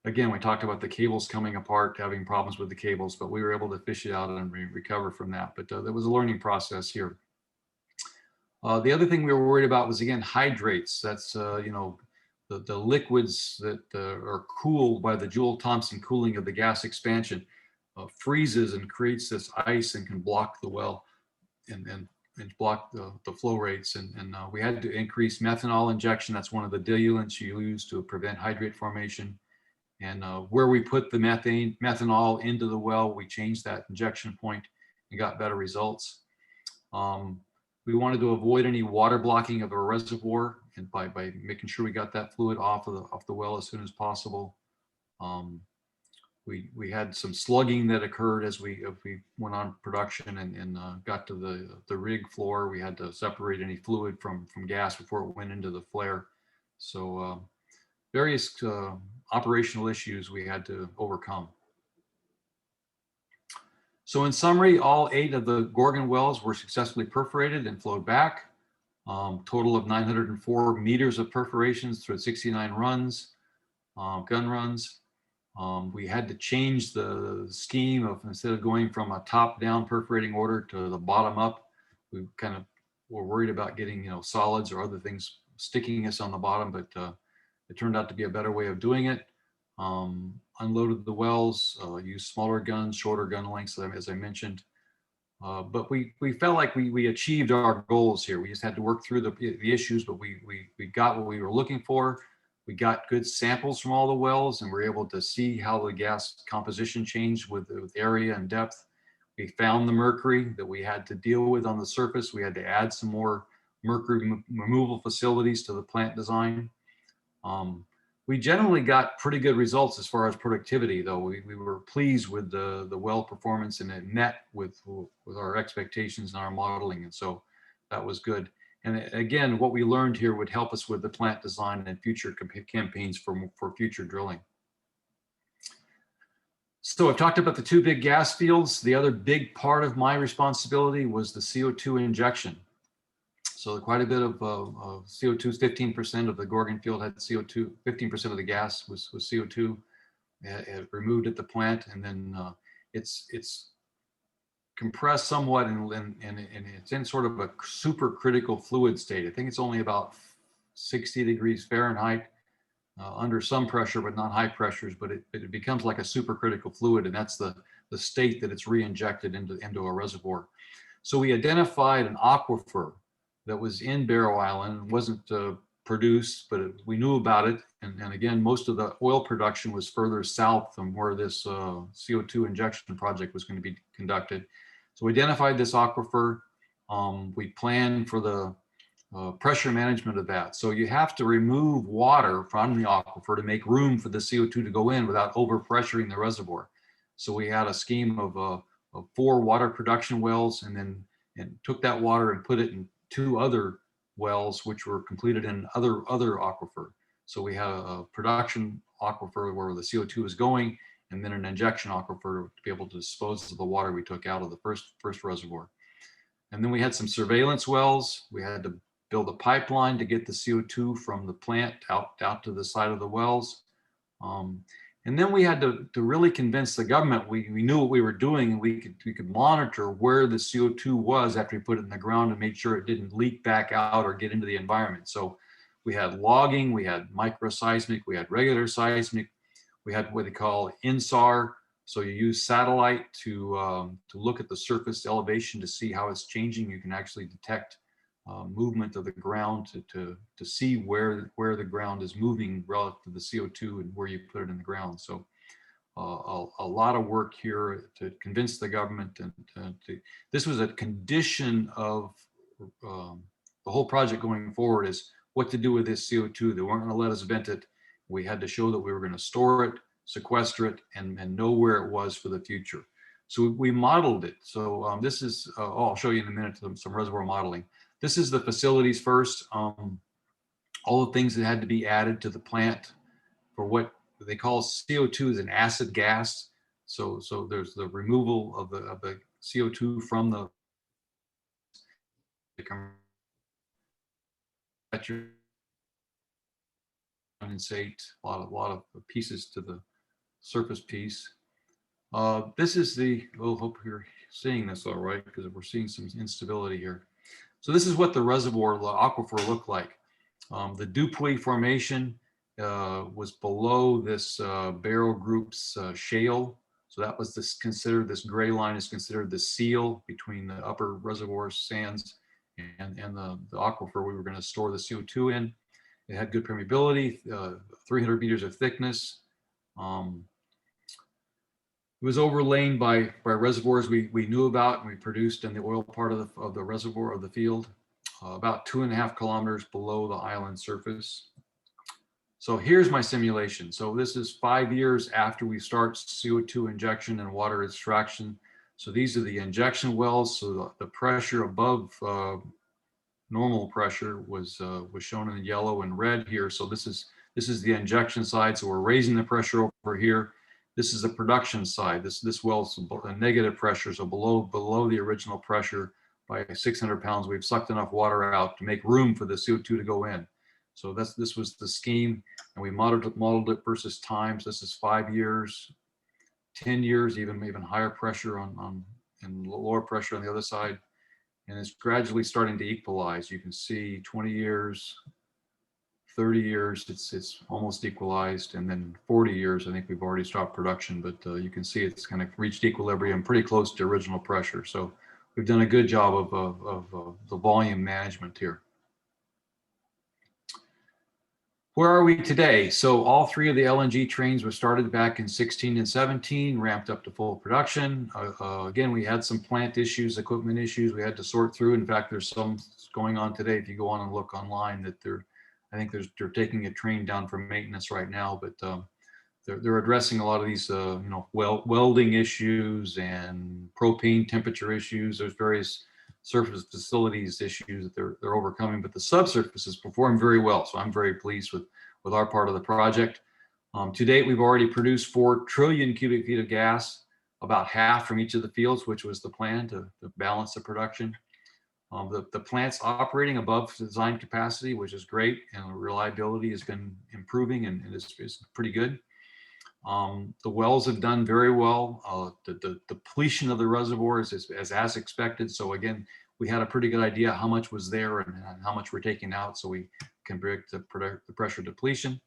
Again, we talked about the cables coming apart, having problems with the cables, but we were able to fish it out and recover from that. But there was a learning process here. The other thing we were worried about was, again, hydrates. That's the liquids that are cooled by the Joule-Thomson cooling of the gas expansion. Freezes and creates this ice and can block the well and block the flow rates. And we had to increase methanol injection. That's one of the diluents you use to prevent hydrate formation. And where we put the methanol into the well, we changed that injection point and got better results. We wanted to avoid any water blocking of a reservoir, and by making sure we got that fluid off the well as soon as possible. We had some slugging that occurred as we went on production and got to the rig floor. We had to separate any fluid from gas before it went into the flare. So various operational issues we had to overcome. So in summary, all 8 of the Gorgon wells were successfully perforated and flowed back. Total of 904 meters of perforations through 69 runs, gun runs. We had to change the scheme of, instead of going from a top-down perforating order to the bottom-up, we kind of were worried about getting solids or other things sticking us on the bottom, but it turned out to be a better way of doing it. Unloaded the wells, used smaller guns, shorter gun lengths, as I mentioned. But we felt like we achieved our goals here. We just had to work through the issues, but we got what we were looking for. We got good samples from all the wells, and we're able to see how the gas composition changed with area and depth. We found the mercury that we had to deal with on the surface. We had to add some more mercury removal facilities to the plant design. We generally got pretty good results as far as productivity, though. We were pleased with the well performance, and it met with our expectations and our modeling, and so that was good. And again, what we learned here would help us with the plant design and future campaigns for future drilling. So I've talked about the 2 big gas fields. The other big part of my responsibility was the CO2 injection. So quite a bit of CO2, 15% of the Gorgon field had CO2, 15% of the gas was CO2 removed at the plant. And then it's compressed somewhat and it's in sort of a supercritical fluid state. I think it's only about 60 degrees Fahrenheit under some pressure, but not high pressures, but it becomes like a supercritical fluid, and that's the state that it's re-injected into a reservoir. So we identified an aquifer that was in Barrow Island, wasn't produced, but we knew about it. And again, most of the oil production was further south from where this CO2 injection project was going to be conducted. So we identified this aquifer. We planned for the pressure management of that. So you have to remove water from the aquifer to make room for the CO2 to go in without overpressuring the reservoir. So we had a scheme of 4 water production wells, and took that water and put it in 2 other wells, which were completed in other aquifer. So we had a production aquifer where the CO2 is going, and then an injection aquifer to be able to dispose of the water we took out of the first reservoir. And then we had some surveillance wells. We had to build a pipeline to get the CO2 from the plant out to the side of the wells. And then we had to really convince the government we knew what we were doing, and we could monitor where the CO2 was after we put it in the ground and make sure it didn't leak back out or get into the environment. So we had logging, we had microseismic, we had regular seismic, we had what they call INSAR. So you use satellite to look at the surface elevation to see how it's changing. You can actually detect movement of the ground to see where the ground is moving relative to the CO2 and where you put it in the ground. So a lot of work here to convince the government, and this was a condition of the whole project going forward, is what to do with this CO2. They weren't going to let us vent it. We had to show that we were going to store it, sequester it, and know where it was for the future. So we modeled it. So this is, I'll show you in a minute some reservoir modeling. This is the facilities first. All the things that had to be added to the plant for what they call CO2 is an acid gas. So there's the removal of the CO2 from the condensate, a lot of pieces to the surface piece. This is the, we'll hope you're seeing this all right, because we're seeing some instability here. So this is what the reservoir, the aquifer looked like. The Dupuy formation was below this Barrow Group's shale. So that was considered, this gray line is considered the seal between the upper reservoir sands and the aquifer we were going to store the CO2 in. It had good permeability, 300 meters of thickness. It was overlain by reservoirs we knew about and we produced in the oil part of the reservoir of the field, about 2.5 kilometers below the island surface. So here's my simulation. So this is 5 years after we start CO2 injection and water extraction. So these are the injection wells. So the pressure above normal pressure was shown in yellow and red here. So this is the injection side. So we're raising the pressure over here. This is the production side. This well's a negative pressure, so below the original pressure by 600 pounds. We've sucked enough water out to make room for the CO2 to go in. So this was the scheme, and we modeled it versus time. So this is 5 years, 10 years, even higher pressure and lower pressure on the other side, and it's gradually starting to equalize. You can see 20 years. 30 years, it's almost equalized, and then 40 years, I think we've already stopped production, but you can see it's kind of reached equilibrium, pretty close to original pressure. So we've done a good job of the volume management here. Where are we today? So all 3 of the LNG trains were started back in 16 and 17, ramped up to full production. Again, we had some plant issues, equipment issues we had to sort through. In fact, there's some going on today. If you go on and look online, that I think they're taking a train down for maintenance right now, but they're addressing a lot of these, welding issues and propane temperature issues. There's various surface facilities issues that they're overcoming, but the subsurfaces perform very well. So I'm very pleased with our part of the project. To date, we've already produced 4 trillion cubic feet of gas, about half from each of the fields, which was the plan to balance the production. The plant's operating above design capacity, which is great, and reliability has been improving and is pretty good. The wells have done very well. The depletion of the reservoir is as expected. So again, we had a pretty good idea how much was there and how much we're taking out, so we can predict the pressure depletion.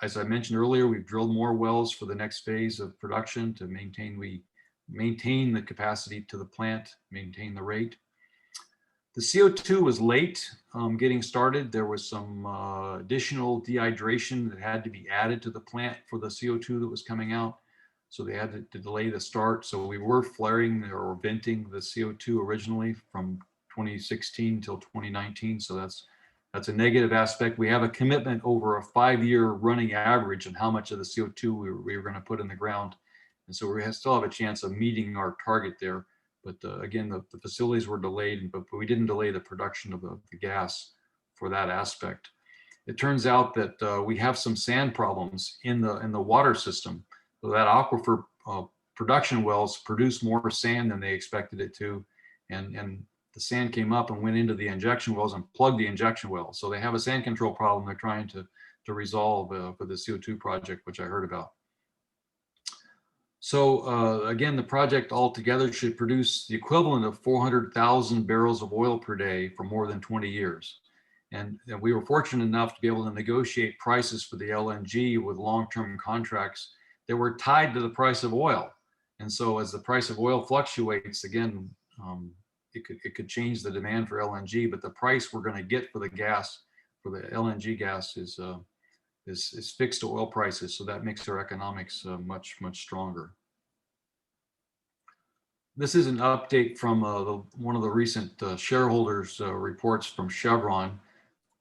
As I mentioned earlier, we've drilled more wells for the next phase of production to maintain the capacity to the plant, maintain the rate. The CO2 was late getting started. There was some additional dehydration that had to be added to the plant for the CO2 that was coming out. So they had to delay the start. So we were flaring or venting the CO2 originally from 2016 till 2019. So that's a negative aspect. We have a commitment over a 5-year running average on how much of the CO2 we were going to put in the ground. And so we still have a chance of meeting our target there. But again, the facilities were delayed, but we didn't delay the production of the gas for that aspect. It turns out that we have some sand problems in the water system. So that aquifer production wells produced more sand than they expected it to. And the sand came up and went into the injection wells and plugged the injection wells. So they have a sand control problem they're trying to resolve for the CO2 project, which I heard about. So again, the project altogether should produce the equivalent of 400,000 barrels of oil per day for more than 20 years. And we were fortunate enough to be able to negotiate prices for the LNG with long-term contracts that were tied to the price of oil. And so as the price of oil fluctuates, again, it could change the demand for LNG, but the price we're going to get for the gas, for the LNG gas is fixed to oil prices. So that makes our economics much stronger. This is an update from one of the recent shareholders reports from Chevron.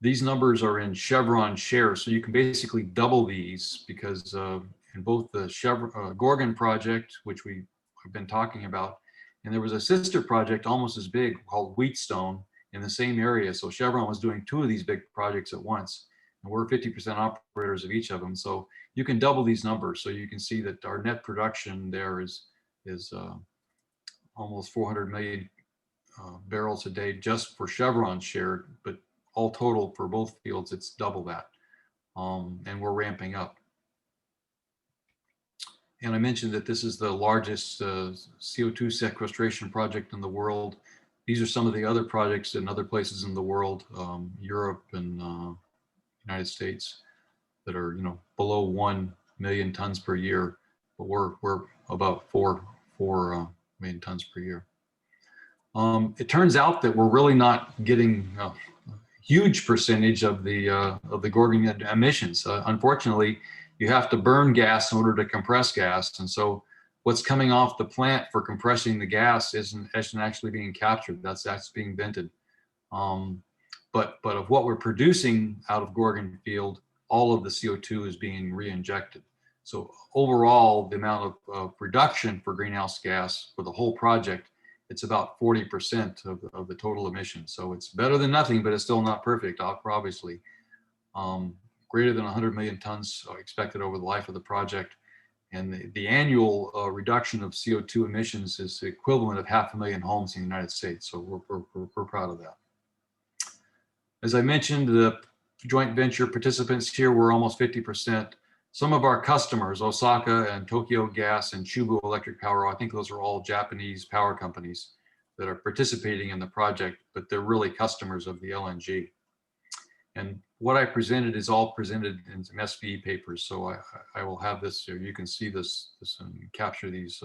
These numbers are in Chevron shares, so you can basically double these because in both the Gorgon project, which we have been talking about, and there was a sister project almost as big called Wheatstone in the same area. So Chevron was doing 2 of these big projects at once, and we're 50% operators of each of them. So you can double these numbers. So you can see that our net production there is almost 400 million barrels a day just for Chevron's share, but all total for both fields, it's double that. And we're ramping up. And I mentioned that this is the largest CO2 sequestration project in the world. These are some of the other projects in other places in the world, Europe and United States, that are below 1 million tons per year, but we're about 4 million tons per year. It turns out that we're really not getting a huge percentage of the Gorgon emissions. Unfortunately, you have to burn gas in order to compress gas, and so what's coming off the plant for compressing the gas isn't actually being captured. That's being vented. But of what we're producing out of Gorgon Field, all of the CO2 is being re-injected. So overall, the amount of reduction for greenhouse gas for the whole project, it's about 40% of the total emissions. So it's better than nothing, but it's still not perfect, obviously. Greater than 100 million tons expected over the life of the project. And the annual reduction of CO2 emissions is the equivalent of 500,000 homes in the United States. So we're proud of that. As I mentioned, the joint venture participants here were almost 50%. Some of our customers, Osaka and Tokyo Gas and Chubu Electric Power, I think those are all Japanese power companies that are participating in the project, but they're really customers of the LNG. And what I presented is all presented in some SVE papers. So I will have this here. You can see this and capture these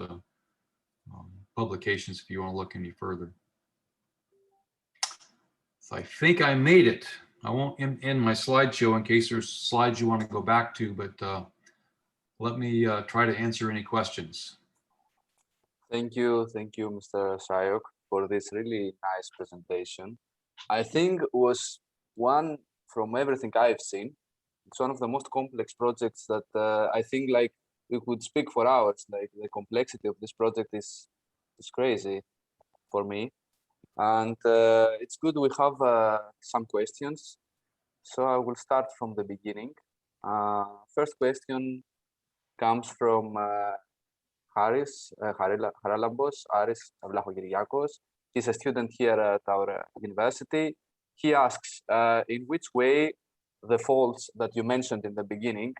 publications if you want to look any further. So I think I made it. I won't end my slideshow in case there's slides you want to go back to, but let me try to answer any questions. Thank you, Mr. Shryock, for this really nice presentation. I think it was one, from everything I've seen, it's one of the most complex projects that I think like we could speak for hours. Like the complexity of this project is crazy for me. And it's good we have some questions. So I will start from the beginning. First question comes from Haris Haralambos, Aris Avlachokyriakos. He's a student here at our university. He asks, in which way the faults that you mentioned in the beginning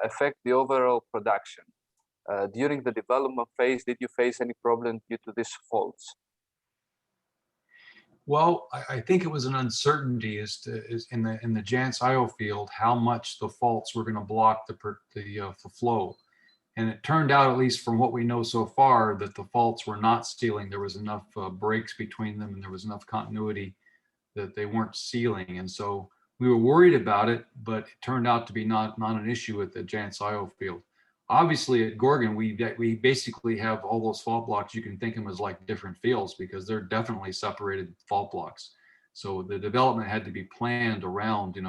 affect the overall production? During the development phase, did you face any problem due to these faults? Well, I think it was an uncertainty is in the Jantz IO field how much the faults were going to block the flow. And it turned out, at least from what we know so far, that the faults were not sealing. There was enough breaks between them, and there was enough continuity that they weren't sealing. And so we were worried about it, but it turned out to be not an issue at the Jantz IO field. Obviously at Gorgon, we basically have all those fault blocks. You can think of them as like different fields because they're definitely separated fault blocks. So the development had to be planned around,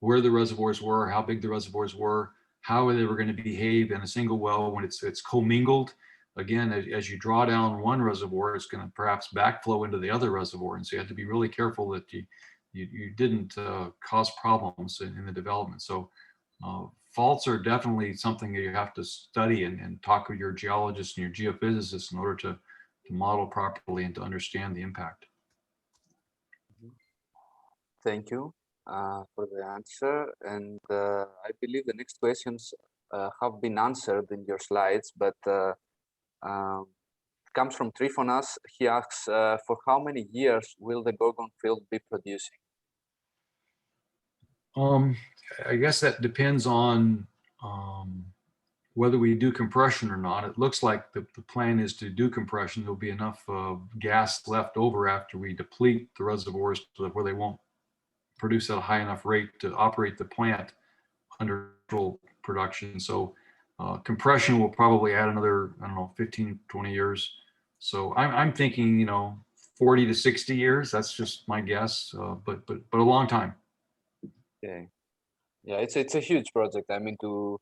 where the reservoirs were, how big the reservoirs were, how they were going to behave in a single well when it's commingled. Again, as you draw down one reservoir, it's going to perhaps backflow into the other reservoir, and so you have to be really careful that you didn't cause problems in the development. So faults are definitely something that you have to study and talk with your geologists and your geophysicists in order to model properly and to understand the impact. Thank you for the answer. And I believe the next questions have been answered in your slides, but comes from Trifonas. He asks, for how many years will the Gorgon field be producing? I guess that depends on whether we do compression or not. It looks like the plan is to do compression. There'll be enough gas left over after we deplete the reservoirs to where they won't produce at a high enough rate to operate the plant under controlled production. So compression will probably add another, I don't know, 15, 20 years. So I'm thinking, 40 to 60 years. That's just my guess, but a long time. Okay. Yeah, it's a huge project. I mean, to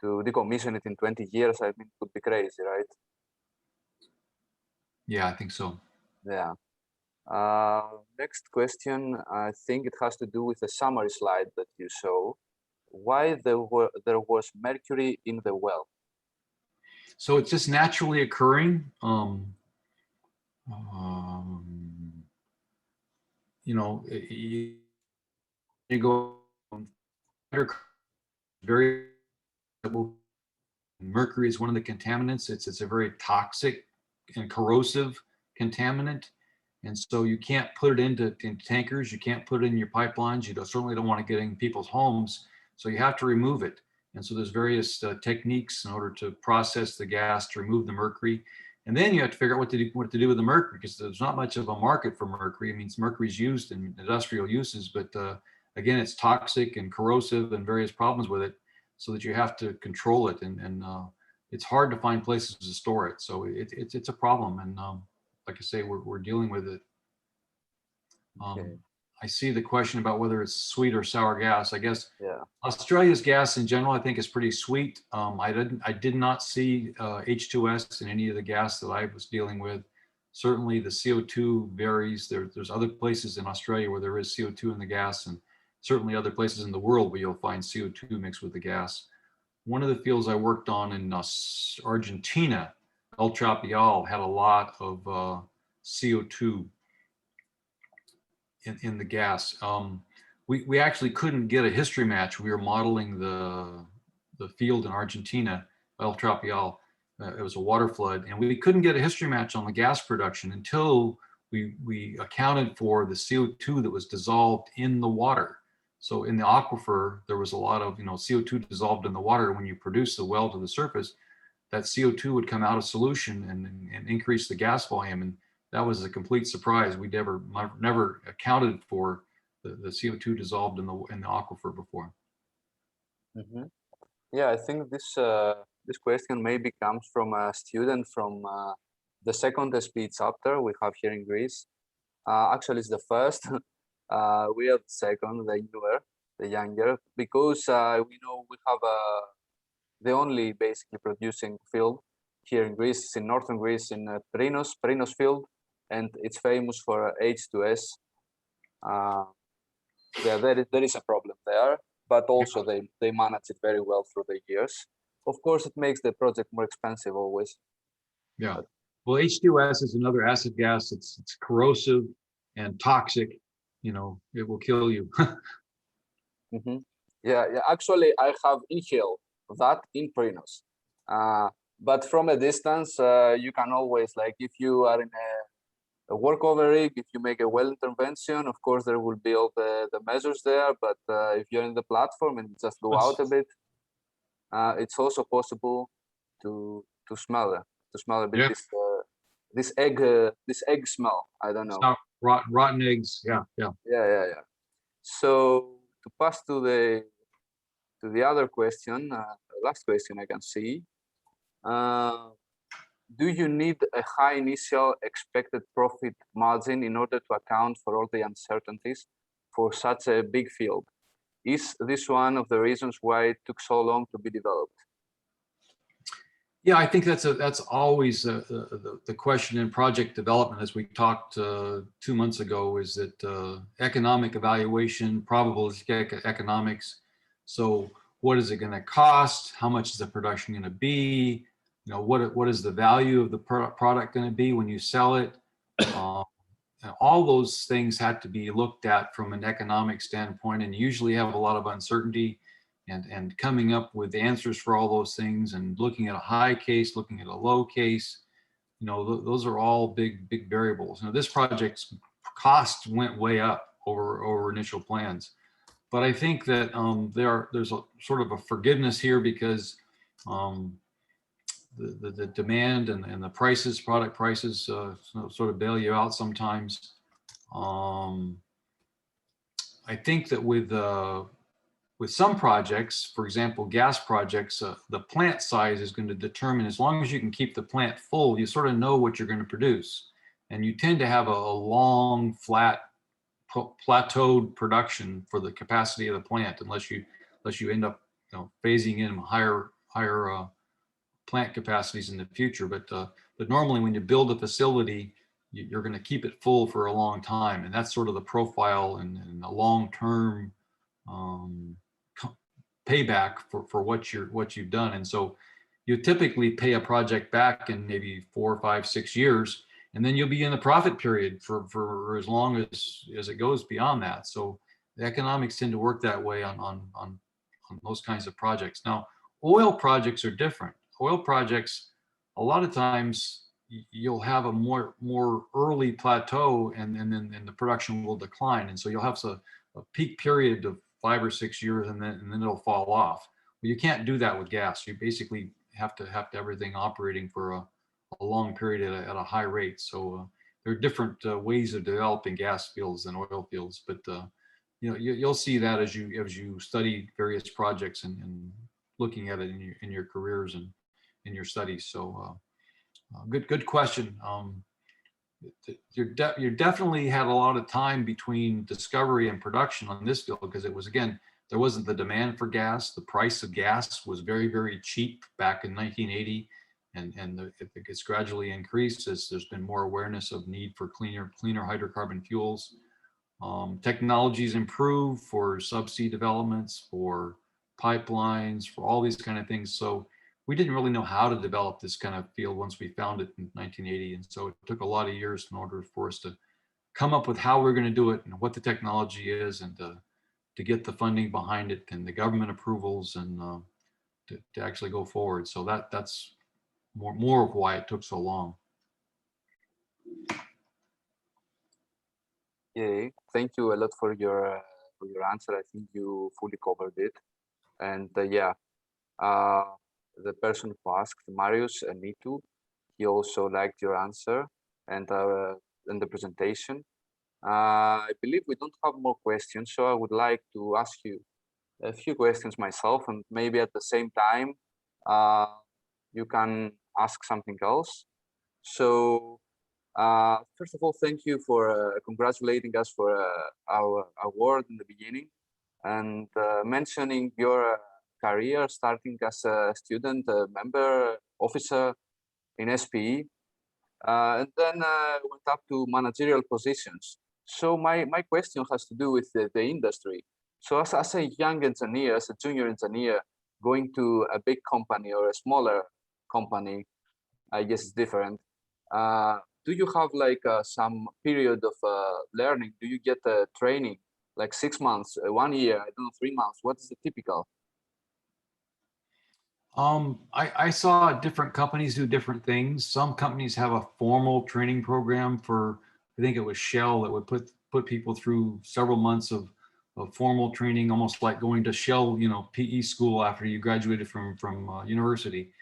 decommission it in 20 years, I mean, it would be crazy, right? Yeah, I think so. Yeah. Next question, I think it has to do with the summary slide that you show. Why there was mercury in the well? So it's just naturally occurring. You go very. Mercury is one of the contaminants. It's a very toxic and corrosive contaminant, and so you can't put it into tankers. You can't put it in your pipelines. You certainly don't want to get in people's homes. So you have to remove it. And so there's various techniques in order to process the gas to remove the mercury. And then you have to figure out what to do with the mercury, because there's not much of a market for mercury. I mean, mercury is used in industrial uses, but again, it's toxic and corrosive and various problems with it, so that you have to control it. And it's hard to find places to store it. So it's a problem. And like I say, we're dealing with it. Okay. I see the question about whether it's sweet or sour gas. I guess Yeah. Australia's gas in general, I think, is pretty sweet. I did not see H2S in any of the gas that I was dealing with. Certainly the CO2 varies. There's other places in Australia where there is CO2 in the gas, and certainly other places in the world where you'll find CO2 mixed with the gas. One of the fields I worked on in Argentina, El Trapial, had a lot of CO2 in the gas. We actually couldn't get a history match. We were modeling the field in Argentina, El Trapial. It was a water flood, and we couldn't get a history match on the gas production until we accounted for the CO2 that was dissolved in the water. So in the aquifer, there was a lot of CO2 dissolved in the water. When you produce the well to the surface, that CO2 would come out of solution and increase the gas volume. And that was a complete surprise. We never accounted for the CO2 dissolved in the aquifer before. Mm-hmm. Yeah, I think this question maybe comes from a student from the second SP chapter we have here in Greece. Actually, it's the first. We are the second, the newer, the younger, because we know we have the only basically producing field here in Greece. It's in northern Greece, in Prinos field, and it's famous for H2S. There is a problem there, but also they manage it very well through the years. Of course, it makes the project more expensive always. Yeah. Well, H2S is another acid gas. It's corrosive and toxic. It will kill you. Mm-hmm. Yeah. Actually, I have inhaled that in Prinos. But from a distance, you can always, like, if you are in a workover rig, if you make a well intervention, of course, there will be all the measures there. But if you're in the platform and just go out a bit, it's also possible to smell a bit. Yeah. This egg smell. I don't know. It's not rotten eggs. Yeah. So to pass to the other question, last question I can see. Do you need a high initial expected profit margin in order to account for all the uncertainties for such a big field? Is this one of the reasons why it took so long to be developed? Yeah, I think that's always the question in project development, as we talked 2 months ago, is that economic evaluation, probabilistic economics. So what is it going to cost? How much is the production going to be? You know, what is the value of the product going to be when you sell it? And all those things had to be looked at from an economic standpoint, and usually have a lot of uncertainty. And coming up with answers for all those things, and looking at a high case, looking at a low case, you know, those are all big variables. Now, this project's cost went way up over initial plans, but I think that there's a sort of a forgiveness here, because the demand and the prices, product prices, sort of bail you out sometimes. I think that with some projects, for example, gas projects, the plant size is going to determine, as long as you can keep the plant full, you sort of know what you're going to produce. And you tend to have a long, flat, plateaued production for the capacity of the plant, unless you end up, you know, phasing in higher plant capacities in the future. But normally when you build a facility, you're going to keep it full for a long time. And that's sort of the profile and the long-term payback for what you've done. And so you typically pay a project back in maybe 4, 5, 6 years, and then you'll be in the profit period for as long as it goes beyond that. So the economics tend to work that way on those kinds of projects. Now, oil projects are different. Oil projects, a lot of times you'll have a more early plateau, and then the production will decline, and so you'll have a peak period of 5 or 6 years, and then it'll fall off. Well, you can't do that with gas. You basically have to have everything operating for a long period at a high rate. So there are different ways of developing gas fields than oil fields, but you know, you'll see that as you study various projects and looking at it in your careers and in your studies. So good question. You definitely had a lot of time between discovery and production on this field, because it was, again, there wasn't the demand for gas. The price of gas was very cheap back in 1980, and it's gradually increased as there's been more awareness of need for cleaner hydrocarbon fuels. Technologies improve for subsea developments, for pipelines, for all these kind of things. So we didn't really know how to develop this kind of field once we found it in 1980. And so it took a lot of years in order for us to come up with how we're going to do it and what the technology is, and to get the funding behind it and the government approvals, and to actually go forward. So that's more of why it took so long. Yeah, thank you a lot for your answer. I think you fully covered it. And yeah, the person who asked, Marius, and me too, he also liked your answer and the presentation. I believe we don't have more questions, so I would like to ask you a few questions myself, and maybe at the same time you can ask something else. So first of all, thank you for congratulating us for our award in the beginning, and mentioning your career starting as a student member officer in SPE, and then went up to managerial positions. So my question has to do with the industry. So as a young engineer, as a junior engineer, going to a big company or a smaller company, I guess it's different. Do you have like some period of learning? Do you get training like 6 months, 1 year, I don't know, 3 months? What is the typical? I saw different companies do different things. Some companies have a formal training program for, I think it was Shell, that would put people through several months of formal training, almost like going to Shell, you know, PE school after you graduated from university.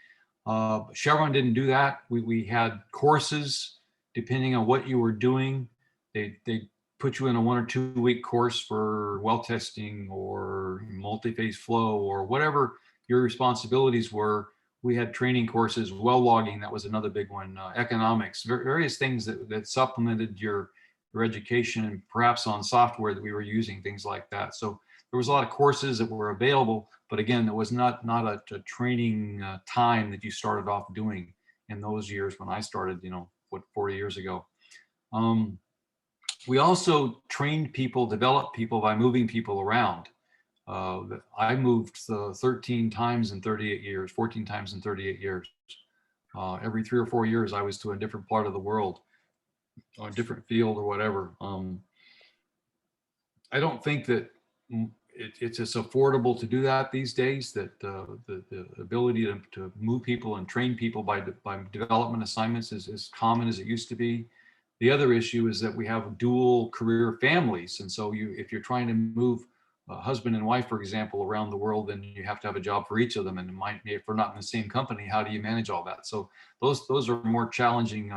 Chevron didn't do that. We had courses depending on what you were doing. They put you in a 1 or 2 week course for well testing or multi-phase flow or whatever your responsibilities were. We had training courses, well logging, that was another big one, economics, various things that supplemented your education, and perhaps on software that we were using, things like that. So there was a lot of courses that were available, but again, there was not a training time that you started off doing in those years when I started, 40 years ago. We also trained people, developed people by moving people around. I moved 13 times in 38 years, 14 times in 38 years. Every 3 or 4 years, I was to a different part of the world, or a different field or whatever. I don't think that it's as affordable to do that these days, that the ability to move people and train people by development assignments is as common as it used to be. The other issue is that we have dual career families. And so if you're trying to move a husband and wife, for example, around the world, then you have to have a job for each of them. And if we're not in the same company, how do you manage all that? So those are more challenging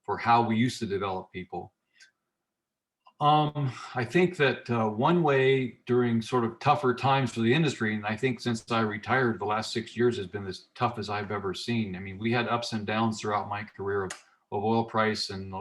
for how we used to develop people. I think that one way during sort of tougher times for the industry, and I think since I retired, the last 6 years has been as tough as I've ever seen. I mean, we had ups and downs throughout my career of oil price and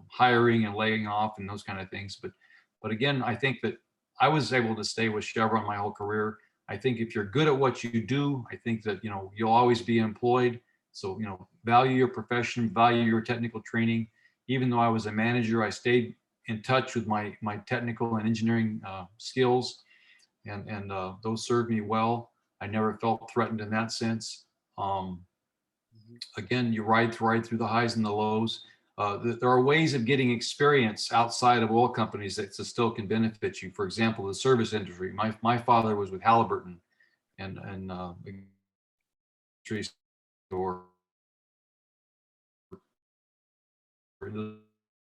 hiring and laying off and those kind of things. But again, I think that I was able to stay with Chevron my whole career. I think if you're good at what you do, I think that, you'll always be employed. So, value your profession, value your technical training. Even though I was a manager, I stayed in touch with my technical and engineering skills, and those served me well. I never felt threatened in that sense. Again, you ride through the highs and the lows. There are ways of getting experience outside of oil companies that still can benefit you. For example, the service industry. My father was with Halliburton, and or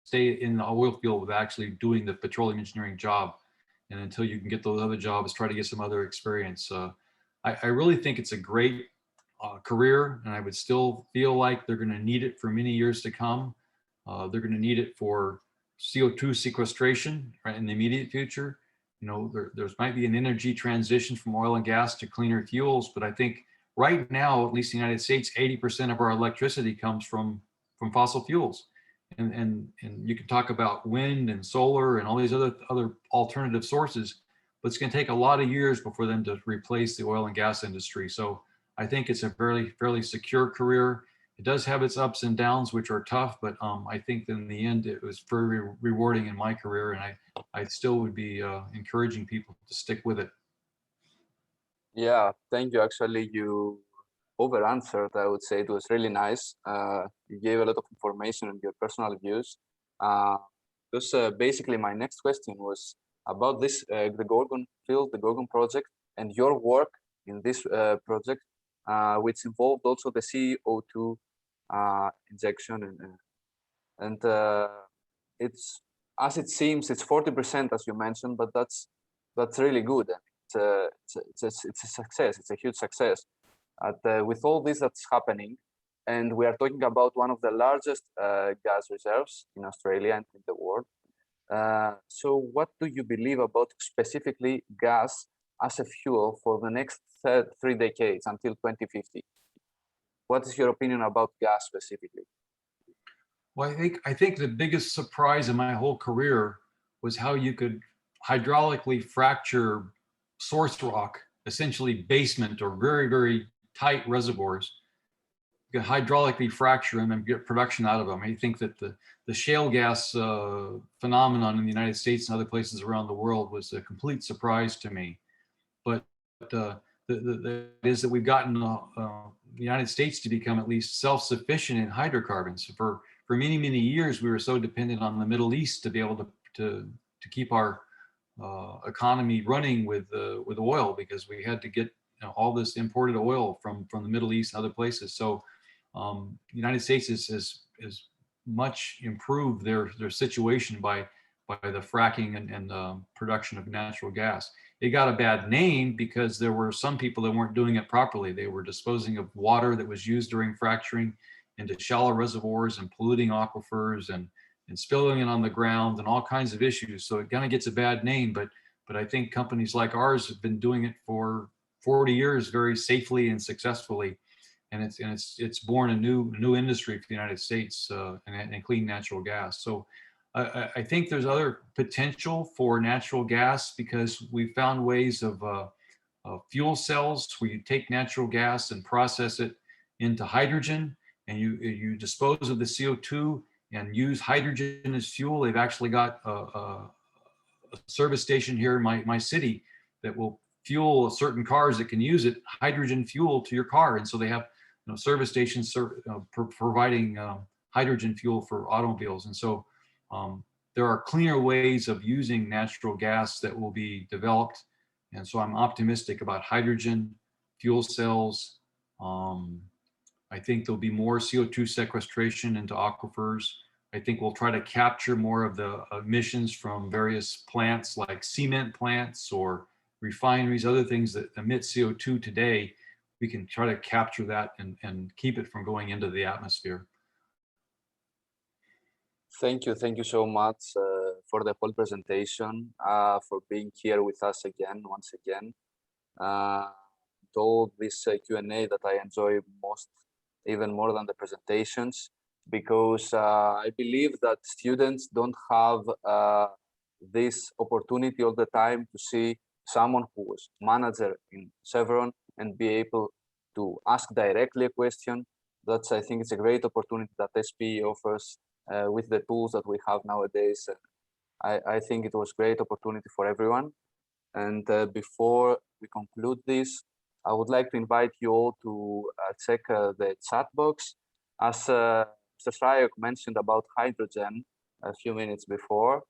stay in the oil field with actually doing the petroleum engineering job. And until you can get those other jobs, try to get some other experience. I really think it's a great career, and I would still feel like they're going to need it for many years to come. They're going to need it for CO2 sequestration, right, in the immediate future. There might be an energy transition from oil and gas to cleaner fuels, but I think right now, at least in the United States, 80% of our electricity comes from fossil fuels. And you can talk about wind and solar and all these other alternative sources, but it's going to take a lot of years before them to replace the oil and gas industry. So I think it's a fairly secure career. It does have its ups and downs, which are tough, but I think that in the end, it was very rewarding in my career, and I still would be encouraging people to stick with it. Yeah, thank you. Actually, you over-answered, I would say. It was really nice. You gave a lot of information on your personal views. Because basically my next question was about this, the Gorgon field, the Gorgon project, and your work in this project, which involved also the CO2 injection. And it's, as it seems, it's 40%, as you mentioned, but that's really good. It's a success. It's a huge success. With all this that's happening, and we are talking about one of the largest gas reserves in Australia and in the world. So what do you believe about specifically gas as a fuel for the next 3 decades until 2050? What is your opinion about gas specifically? Well, I think the biggest surprise in my whole career was how you could hydraulically fracture source rock, essentially basement or very, very tight reservoirs. You can hydraulically fracture them and get production out of them. I think that the shale gas phenomenon in the United States and other places around the world was a complete surprise to me. But the is that we've gotten the United States to become at least self-sufficient in hydrocarbons. For many, many years, we were so dependent on the Middle East to be able to keep our economy running with oil, because we had to get all this imported oil from the Middle East and other places. So the United States has much improved their situation by the fracking and production of natural gas. It got a bad name because there were some people that weren't doing it properly. They were disposing of water that was used during fracturing into shallow reservoirs and polluting aquifers and spilling it on the ground and all kinds of issues. So it kind of gets a bad name, but I think companies like ours have been doing it for 40 years very safely and successfully. And it's born a new industry for the United States and clean natural gas. So I think there's other potential for natural gas because we found ways of fuel cells where you take natural gas and process it into hydrogen, and you dispose of the CO2 and use hydrogen as fuel. They've actually got a service station here in my city that will fuel certain cars that can use it, hydrogen fuel to your car. And so they have service stations providing hydrogen fuel for automobiles. And so there are cleaner ways of using natural gas that will be developed. And so I'm optimistic about hydrogen, fuel cells. I think there'll be more CO2 sequestration into aquifers. I think we'll try to capture more of the emissions from various plants like cement plants or refineries, other things that emit CO2 today. We can try to capture that and keep it from going into the atmosphere. Thank you so much for the whole presentation, for being here with us again, once again. To all this Q&A that I enjoy most, even more than the presentations, because I believe that students don't have this opportunity all the time to see someone who was manager in Chevron and be able to ask directly a question. That's, I think it's a great opportunity that SPE offers with the tools that we have nowadays. I think it was a great opportunity for everyone. And before we conclude this, I would like to invite you all to check the chat box. As Mr. Shryock mentioned about hydrogen a few minutes before,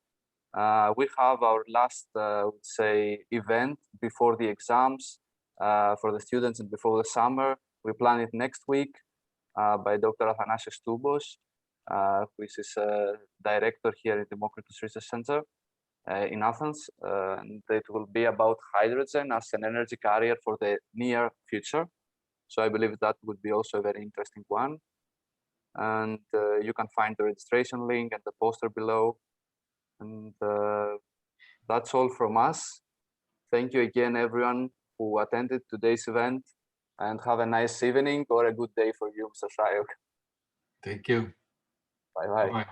we have our last, I would say, event before the exams for the students and before the summer. We plan it next week by Dr. Athanasios Toubos, who is a director here at Democritus Research Center in Athens. And it will be about hydrogen as an energy carrier for the near future. So I believe that would be also a very interesting one. And you can find the registration link and the poster below. And that's all from us. Thank you again, everyone who attended today's event, and have a nice evening or a good day for you, Mr. Shryock. Thank you. Bye-bye. Bye.